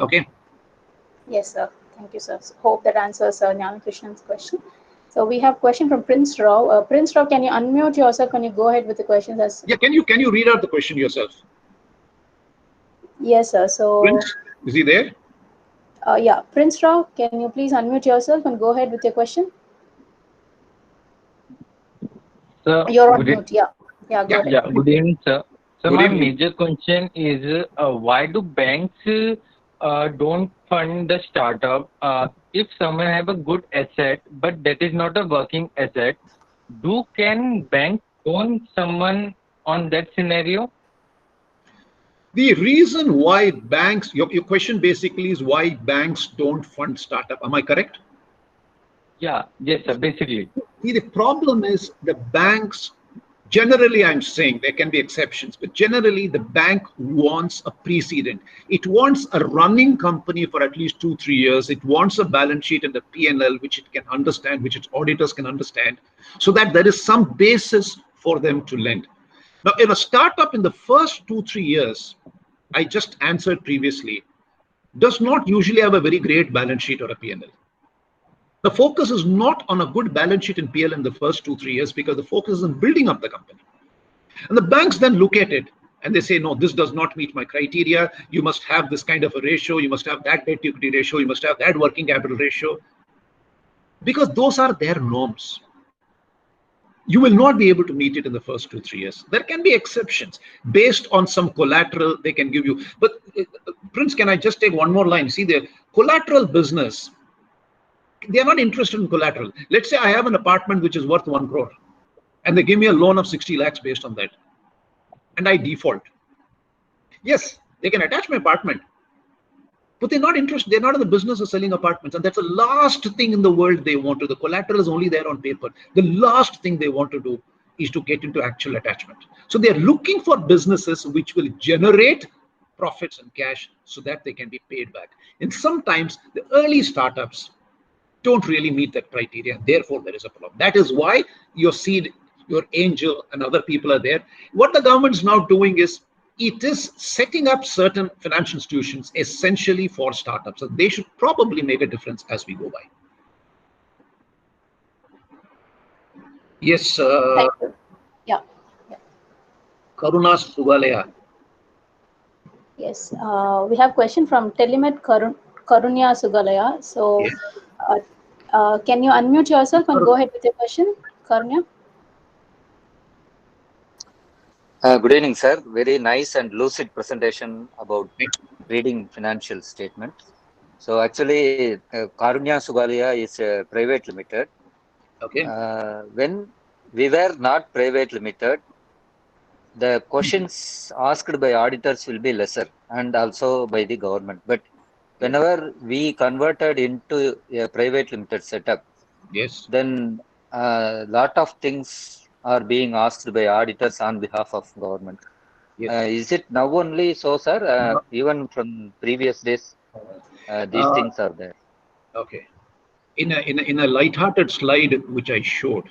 Okay? Yes, sir. Thank you, sir. So hope that answers Jnana Krishnan's question. So we have question from Prince Rao. Prince Rao, can you unmute yourself? Can you go ahead with the questions? Yeah, can you read out the question yourself? Yes, sir. So Prince, is he there? yeah, Prince Rao, can you please unmute yourself and go ahead with your question? So, You're on mute. Yeah, yeah, go Yeah. ahead. good evening, sir. So, Good my evening. major question is why do banks don't fund the startup? If someone have a good asset, but that is not a working asset, can bank loan someone on that scenario? The reason why banks, your question basically is why banks don't fund startup. Am I correct? Yeah, yes, sir, basically. See, the problem is the banks, generally, I'm saying there can be exceptions, but generally, the bank wants a precedent. It wants a running company for at least 2, 3 years. It wants a balance sheet and a P&L which it can understand, which its auditors can understand, so that there is some basis for them to lend. Now, in a startup, in the first 2, 3 years, I just answered previously, does not usually have a very great balance sheet or a P&L. The focus is not on a good balance sheet and PL in the first 2, 3 years because the focus is on building up the company. And the banks then look at it and they say, no, this does not meet my criteria. You must have this kind of a ratio. You must have that debt to equity ratio. You must have that working capital ratio. Because those are their norms. You will not be able to meet it in the first 2, 3 years. There can be exceptions based on some collateral they can give you. But Prince, can I just take one more line? See, the collateral business, they are not interested in collateral. Let's say I have an apartment which is worth 1 crore and they give me a loan of 60 lakhs based on that and I default. Yes, they can attach my apartment, but they're not interested. They're not in the business of selling apartments. And that's the last thing in the world they want to do. The collateral is only there on paper. The last thing they want to do is to get into actual attachment. So they're looking for businesses which will generate profits and cash so that they can be paid back. And sometimes the early startups don't really meet that criteria. Therefore, there is a problem. That is why your seed, your angel, and other people are there. What the government is now doing is it is setting up certain financial institutions essentially for startups. So they should probably make a difference as we go by. Yes, Thank you. Yeah. Karuna Sugalaya. Yes. We have question from Telemet Karunya Sugalaya. So Yes. can you unmute yourself and go ahead with your question, Karunya? Good evening, sir. Very nice and lucid presentation about reading financial statement. So actually, Karunya Sugalia is private limited. Okay. When we were not private limited, the questions asked by auditors will be lesser and also by the government. But whenever we converted into a private limited setup, Yes. then a lot of things are being asked by auditors on behalf of government. Yes. Is it now only so, sir? Even from previous days, these things are there. Okay. In a light-hearted slide which I showed,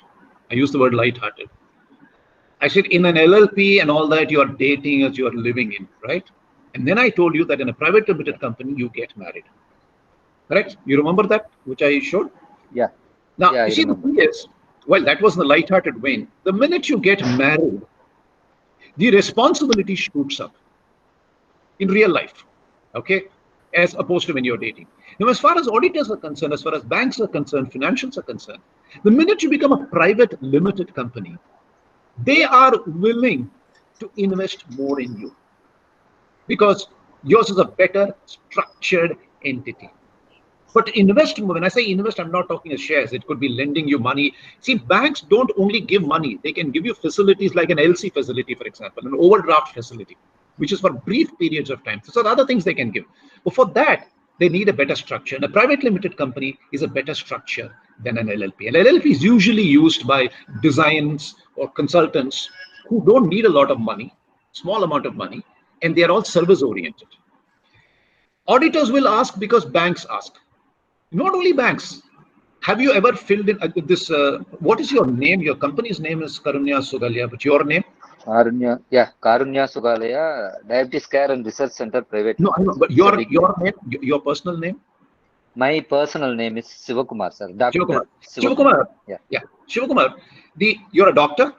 I used the word light-hearted. I said in an LLP and all that, you are dating as you are living in, right? And then I told you that in a private limited company, you get married. Correct? You remember that, which I showed? Yeah, Now, yeah, you I see, the remember. thing is, well, that was in the light-hearted vein. The minute you get married, the responsibility shoots up in real life, okay, as opposed to when you're dating. Now, as far as auditors are concerned, as far as banks are concerned, financials are concerned, the minute you become a private limited company, they are willing to invest more in you because yours is a better structured entity. But invest, when I say invest, I'm not talking as shares. It could be lending you money. See, banks don't only give money. They can give you facilities like an LC facility, for example, an overdraft facility, which is for brief periods of time. So there are other things they can give. But for that, they need a better structure. And a private limited company is a better structure than an LLP. An LLP is usually used by designs or consultants who don't need a lot of money, small amount of money, and they are all service oriented. Auditors will ask because banks ask. Not only banks. Have you ever filled in this? What is your name? Your company's name is Karunya Sugalia, but your name? Karunya, yeah, Karunya Sugalaya, Diabetes Care and Research Center Private No, I Limited. know, but It's a your big name. name, your personal name? My personal name is Sivakumar, sir. Dr. Shivakumar. Sivakumar. Shivakumar. Yeah. Yeah. Shivakumar. You're a doctor?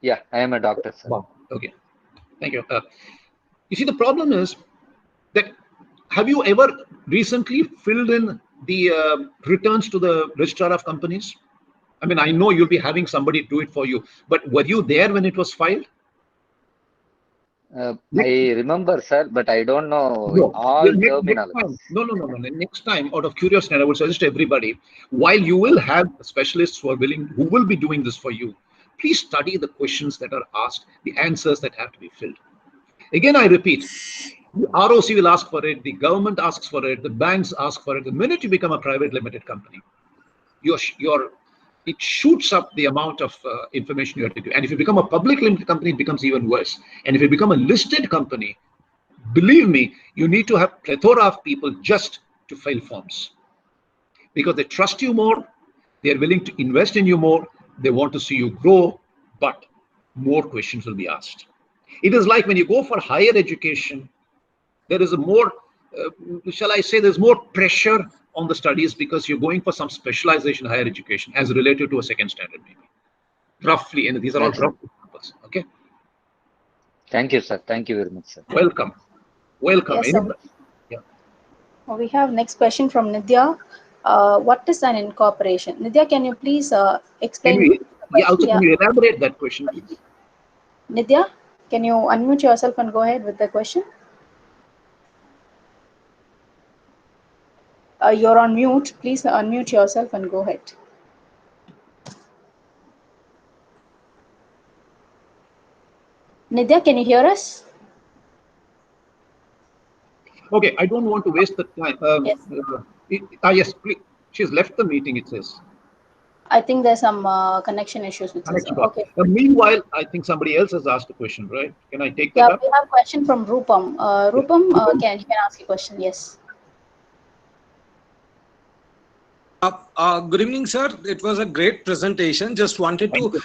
Yeah, I am a doctor, sir. Wow. Okay. Thank you. You see, the problem is that have you ever recently filled in the returns to the registrar of companies? I mean, I know you'll be having somebody do it for you, but were you there when it was filed? I remember, sir, but I don't know No. all Next time, terminologies. no. Next time, out of curiosity, I would suggest to everybody, while you will have specialists who will be doing this for you, please study the questions that are asked, the answers that have to be filled. Again, I repeat, the ROC will ask for it, the government asks for it, the banks ask for it. The minute you become a private limited company, it shoots up the amount of information you have to do. And if you become a public limited company, it becomes even worse. And if you become a listed company, believe me, you need to have plethora of people just to fill forms because they trust you more, they're willing to invest in you more, they want to see you grow, but more questions will be asked. It is like when you go for higher education, there is a more, shall I say, there's more pressure on the studies because you're going for some specialization in higher education as related to a second standard, maybe. Roughly, and these are all Yes, sir. rough examples. Okay. Thank you, sir. Thank you very much, sir. Welcome. Welcome. Yes, sir. Yeah. We have next question from Nidya. What is an incorporation? Nidya, can you please Can explain you, the yeah, question? also, can you elaborate that question, please? Nidya, can you unmute yourself and go ahead with the question? You're on mute. Please unmute yourself and go ahead. Nidya, can you hear us? Okay, I don't want to waste the time. Yes. Yes, please. She's left the meeting, it says. I think there's some connection issues with this. Connection drop. Okay. Meanwhile, I think somebody else has asked a question, right? Can I take that Yeah, up? we have a question from Rupam. Rupam, you can ask a question? Yes. Good evening, sir. It was a great presentation. Just wanted to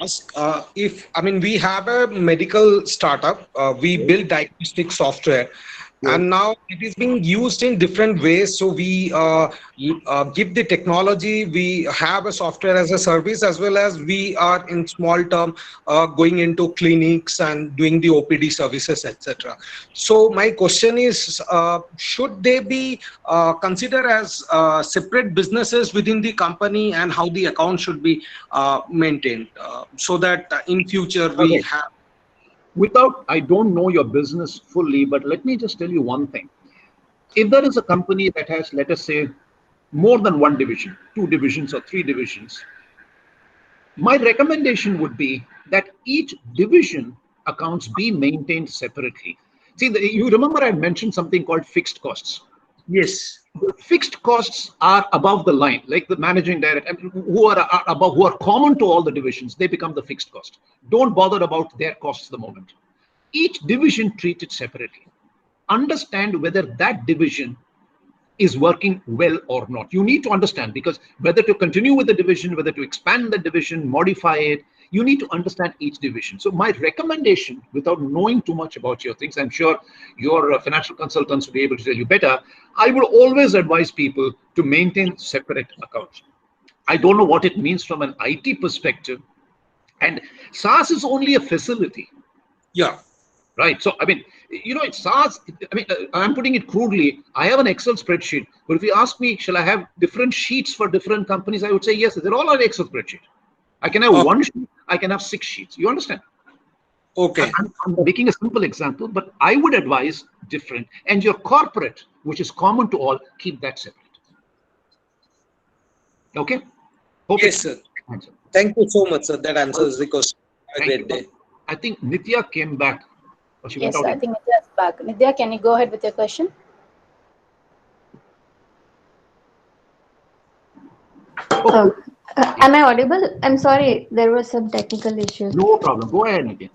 ask we have a medical startup. We build diagnostic software. And now it is being used in different ways. So we give the technology, we have a software as a service, as well as we are in small term going into clinics and doing the OPD services, etc. So my question is, should they be considered as separate businesses within the company, and how the account should be maintained so that in future we have. I don't know your business fully, but let me just tell you one thing. If there is a company that has, let us say, more than one division, two divisions or three divisions, my recommendation would be that each division accounts be maintained separately. See, you remember I mentioned something called fixed costs. Yes. Fixed costs are above the line, like the managing director, who are common to all the divisions. They become the fixed cost. Don't bother about their costs the moment. Each division treat it separately. Understand whether that division is working well or not. You need to understand, because whether to continue with the division, whether to expand the division, modify it, you need to understand each division. So my recommendation, without knowing too much about your things, I'm sure your financial consultants will be able to tell you better, I would always advise people to maintain separate accounts. I don't know what it means from an IT perspective, and SaaS is only a facility. Yeah. Right. So, I mean, it's SaaS. I mean, I'm putting it crudely. I have an Excel spreadsheet, but if you ask me, shall I have different sheets for different companies? I would say yes. They're all on Excel spreadsheet. I can have one sheet. I can have 6 sheets. You understand? Okay. I'm making a simple example, but I would advise different. And your corporate, which is common to all, keep that separate. Okay? Yes, sir. Thank you so much, sir. That answers the question. Have a great day. I think Nitya came back. Yes, I think Nidya is back. Nidya, can you go ahead with your question? Am I audible? I'm sorry, there was some technical issues. No problem. Go ahead, Nitya.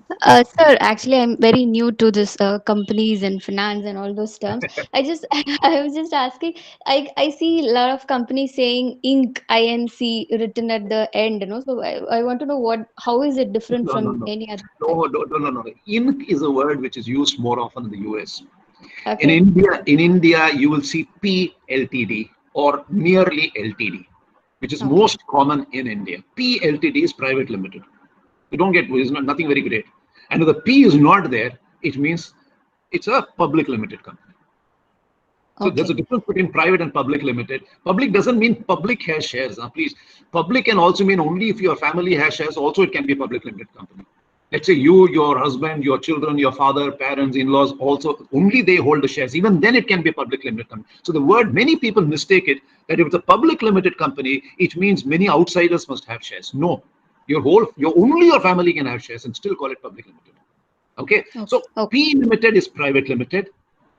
Sir, actually, I'm very new to this companies and finance and all those terms. I was just asking. I see a lot of companies saying Inc. INC written at the end. So I want to know how is it different from any other? No. Inc. is a word which is used more often in the US. In Okay. India, you will see P Ltd or nearly Ltd, which is Okay. most common in India. P Ltd is private limited. You don't get, it's not nothing very great. And if the P is not there, it means it's a public limited company. So there's a Okay. difference between private and public limited. Public doesn't mean public has shares. Now, please, public can also mean only if your family has shares. Also, it can be a public limited company. Let's say you, your husband, your children, your father, parents, in-laws, also only they hold the shares. Even then, it can be a public limited company. So the word, many people mistake it that if it's a public limited company, it means many outsiders must have shares. No, only your family can have shares and still call it public limited. Okay, Okay. so Okay. P limited is private limited.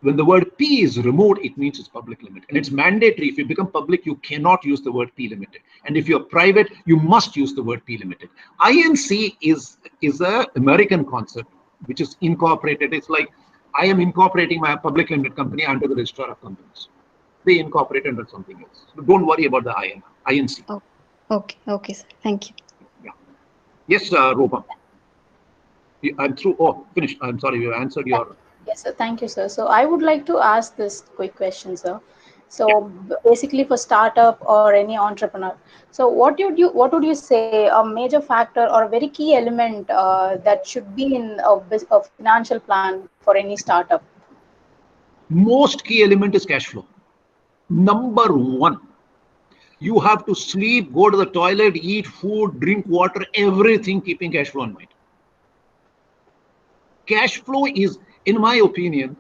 When the word P is removed, it means it's public limited. And it's mandatory. If you become public, you cannot use the word P limited. And if you're private, you must use the word P limited. INC is a American concept, which is incorporated. It's like I am incorporating my public limited company under the registrar of companies. They incorporate under something else. So don't worry about the INC. Oh, okay. Okay, sir. Thank you. Yeah. Yes, Ropa. I'm through. Oh, finished. I'm sorry. You answered your. Yes, sir. Thank you, sir. So I would like to ask this quick question, sir. Yeah. So basically, for startup or any entrepreneur, so what would you say a major factor or a very key element that should be in a financial plan for any startup? Most key element is cash flow. Number one, you have to sleep, go to the toilet, eat food, drink water, everything keeping cash flow in mind. Cash flow is, in my opinion,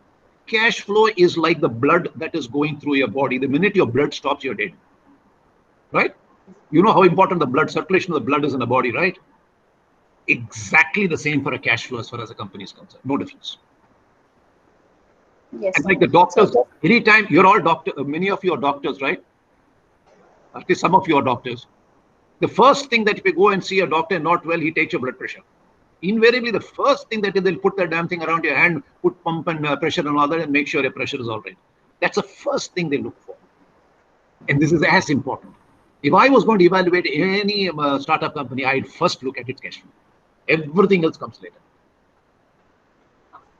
cash flow is like the blood that is going through your body. The minute your blood stops, you're dead. Right? You know how important the blood circulation of the blood is in the body, right? Exactly the same for a cash flow as far as a company is concerned. No difference. Yes, And sir. like the So doctors, anytime you're all doctor, many of you are doctors, right? At least some of you are doctors. The first thing that if you go and see a doctor not well, he takes your blood pressure. Invariably, the first thing that they'll put that damn thing around your hand, put pump and pressure and all that, and make sure your pressure is all right. That's the first thing they look for. And this is as important. If I was going to evaluate any startup company, I'd first look at its cash flow. Everything else comes later.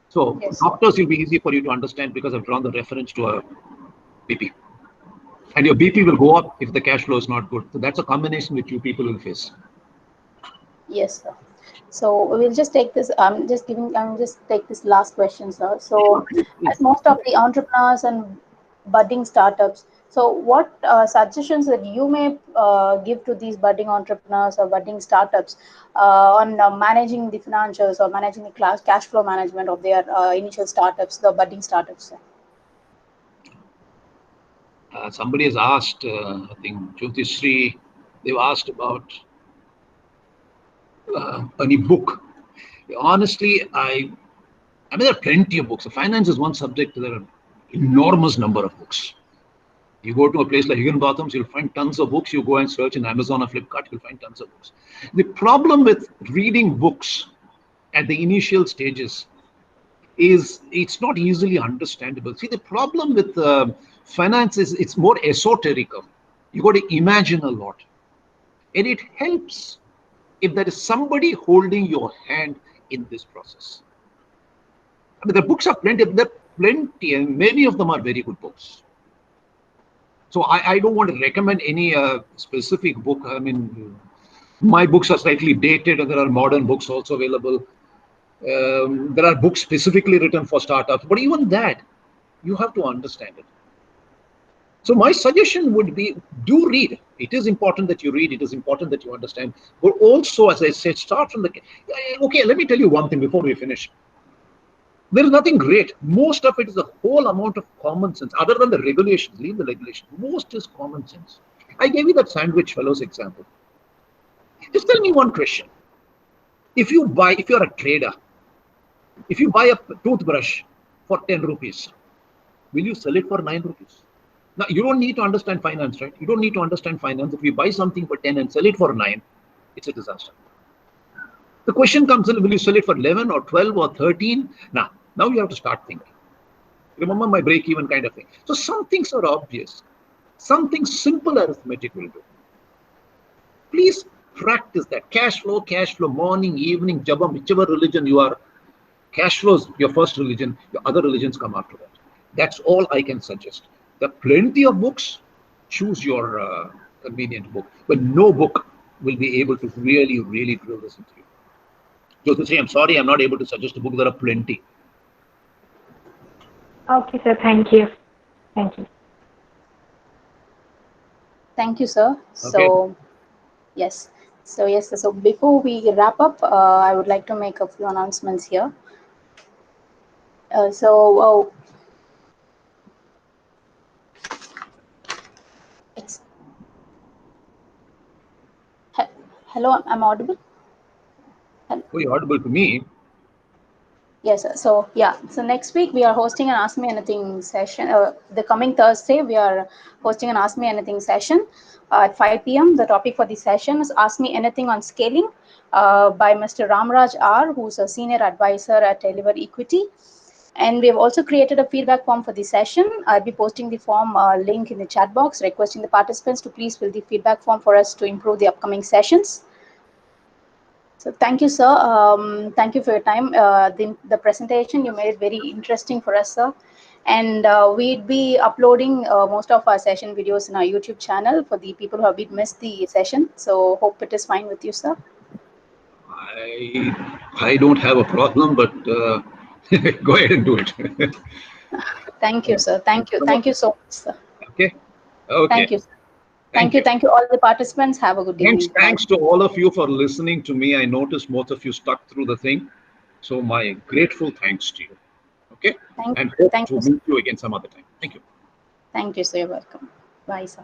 So yes, sir. doctors will be easy for you to understand because I've drawn the reference to a BP. And your BP will go up if the cash flow is not good. So that's a combination which you people will face. Yes, sir. So we'll just take this. I'm just take this last question, sir. So, as most of the entrepreneurs and budding startups, so what suggestions that you may give to these budding entrepreneurs or budding startups on managing the financials or managing the cash flow management of their initial startups, the budding startups, sir? Somebody has asked, I think Jyotishree, they've asked about any book. Honestly, I mean, there are plenty of books. Finance is one subject. There are enormous number of books. You go to a place like Higginbotham's, you'll find tons of books. You go and search in Amazon or Flipkart, you'll find tons of books. The problem with reading books at the initial stages is it's not easily understandable. See, the problem with finance is it's more esoterical. You got to imagine a lot. And it helps if there is somebody holding your hand in this process. I mean, the books are plenty, and many of them are very good books. So I don't want to recommend any specific book. I mean, my books are slightly dated, and there are modern books also available. There are books specifically written for startups, but even that, you have to understand it. So my suggestion would be, do read. It is important that you read. It is important that you understand. But also, as I said, start from the... Okay, let me tell you one thing before we finish. There is nothing great. Most of it is a whole amount of common sense. Other than the regulations, leave the regulations. Most is common sense. I gave you that sandwich fellows example. Just tell me one question. If you're a trader, if you buy a toothbrush for 10 rupees, will you sell it for 9 rupees? Now, you don't need to understand finance, right? You don't need to understand finance. If you buy something for 10 and sell it for 9, it's a disaster. The question comes in, will you sell it for 11 or 12 or 13? Now you have to start thinking. Remember my break-even kind of thing. So some things are obvious. Something simple arithmetic will do. Please practice that. Cash flow, morning, evening, jabam, whichever religion you are. Cash flow is your first religion. Your other religions come after that. That's all I can suggest. There are plenty of books. Choose your convenient book, but no book will be able to really, really drill this into you. Jyotishi, I'm sorry, I'm not able to suggest a book. There are plenty. Okay, sir. Thank you. Thank you. Thank you, sir. Okay. So, yes. So, yes, so before we wrap up, I would like to make a few announcements here. So, it's, he- hello, I'm audible? Oh, you're audible to me. Yes, sir. So yeah, so next week we are hosting an Ask Me Anything session. The coming Thursday we are hosting an Ask Me Anything session at 5 p.m. The topic for the session is Ask Me Anything on Scaling by Mr. Ramraj R, who's a senior advisor at Deliver Equity. And we have also created a feedback form for the session. I'll be posting the form link in the chat box, requesting the participants to please fill the feedback form for us to improve the upcoming sessions. So thank you, sir. Thank you for your time. The presentation you made it very interesting for us, sir. And we'd be uploading most of our session videos in our YouTube channel for the people who have missed the session. So hope it is fine with you, sir. I don't have a problem, but go ahead and do it. Thank you, sir. Thank you. Thank you so much, sir. Okay. Okay. Thank you. Thank you. Thank you, all the participants. Have a good evening. Bye. Thanks to all of you for listening to me. I noticed most of you stuck through the thing. So my grateful thanks to you. Okay. And hope Thank to you, sir. meet you again some other time. Thank you. Thank you, sir. You're welcome. Bye, sir.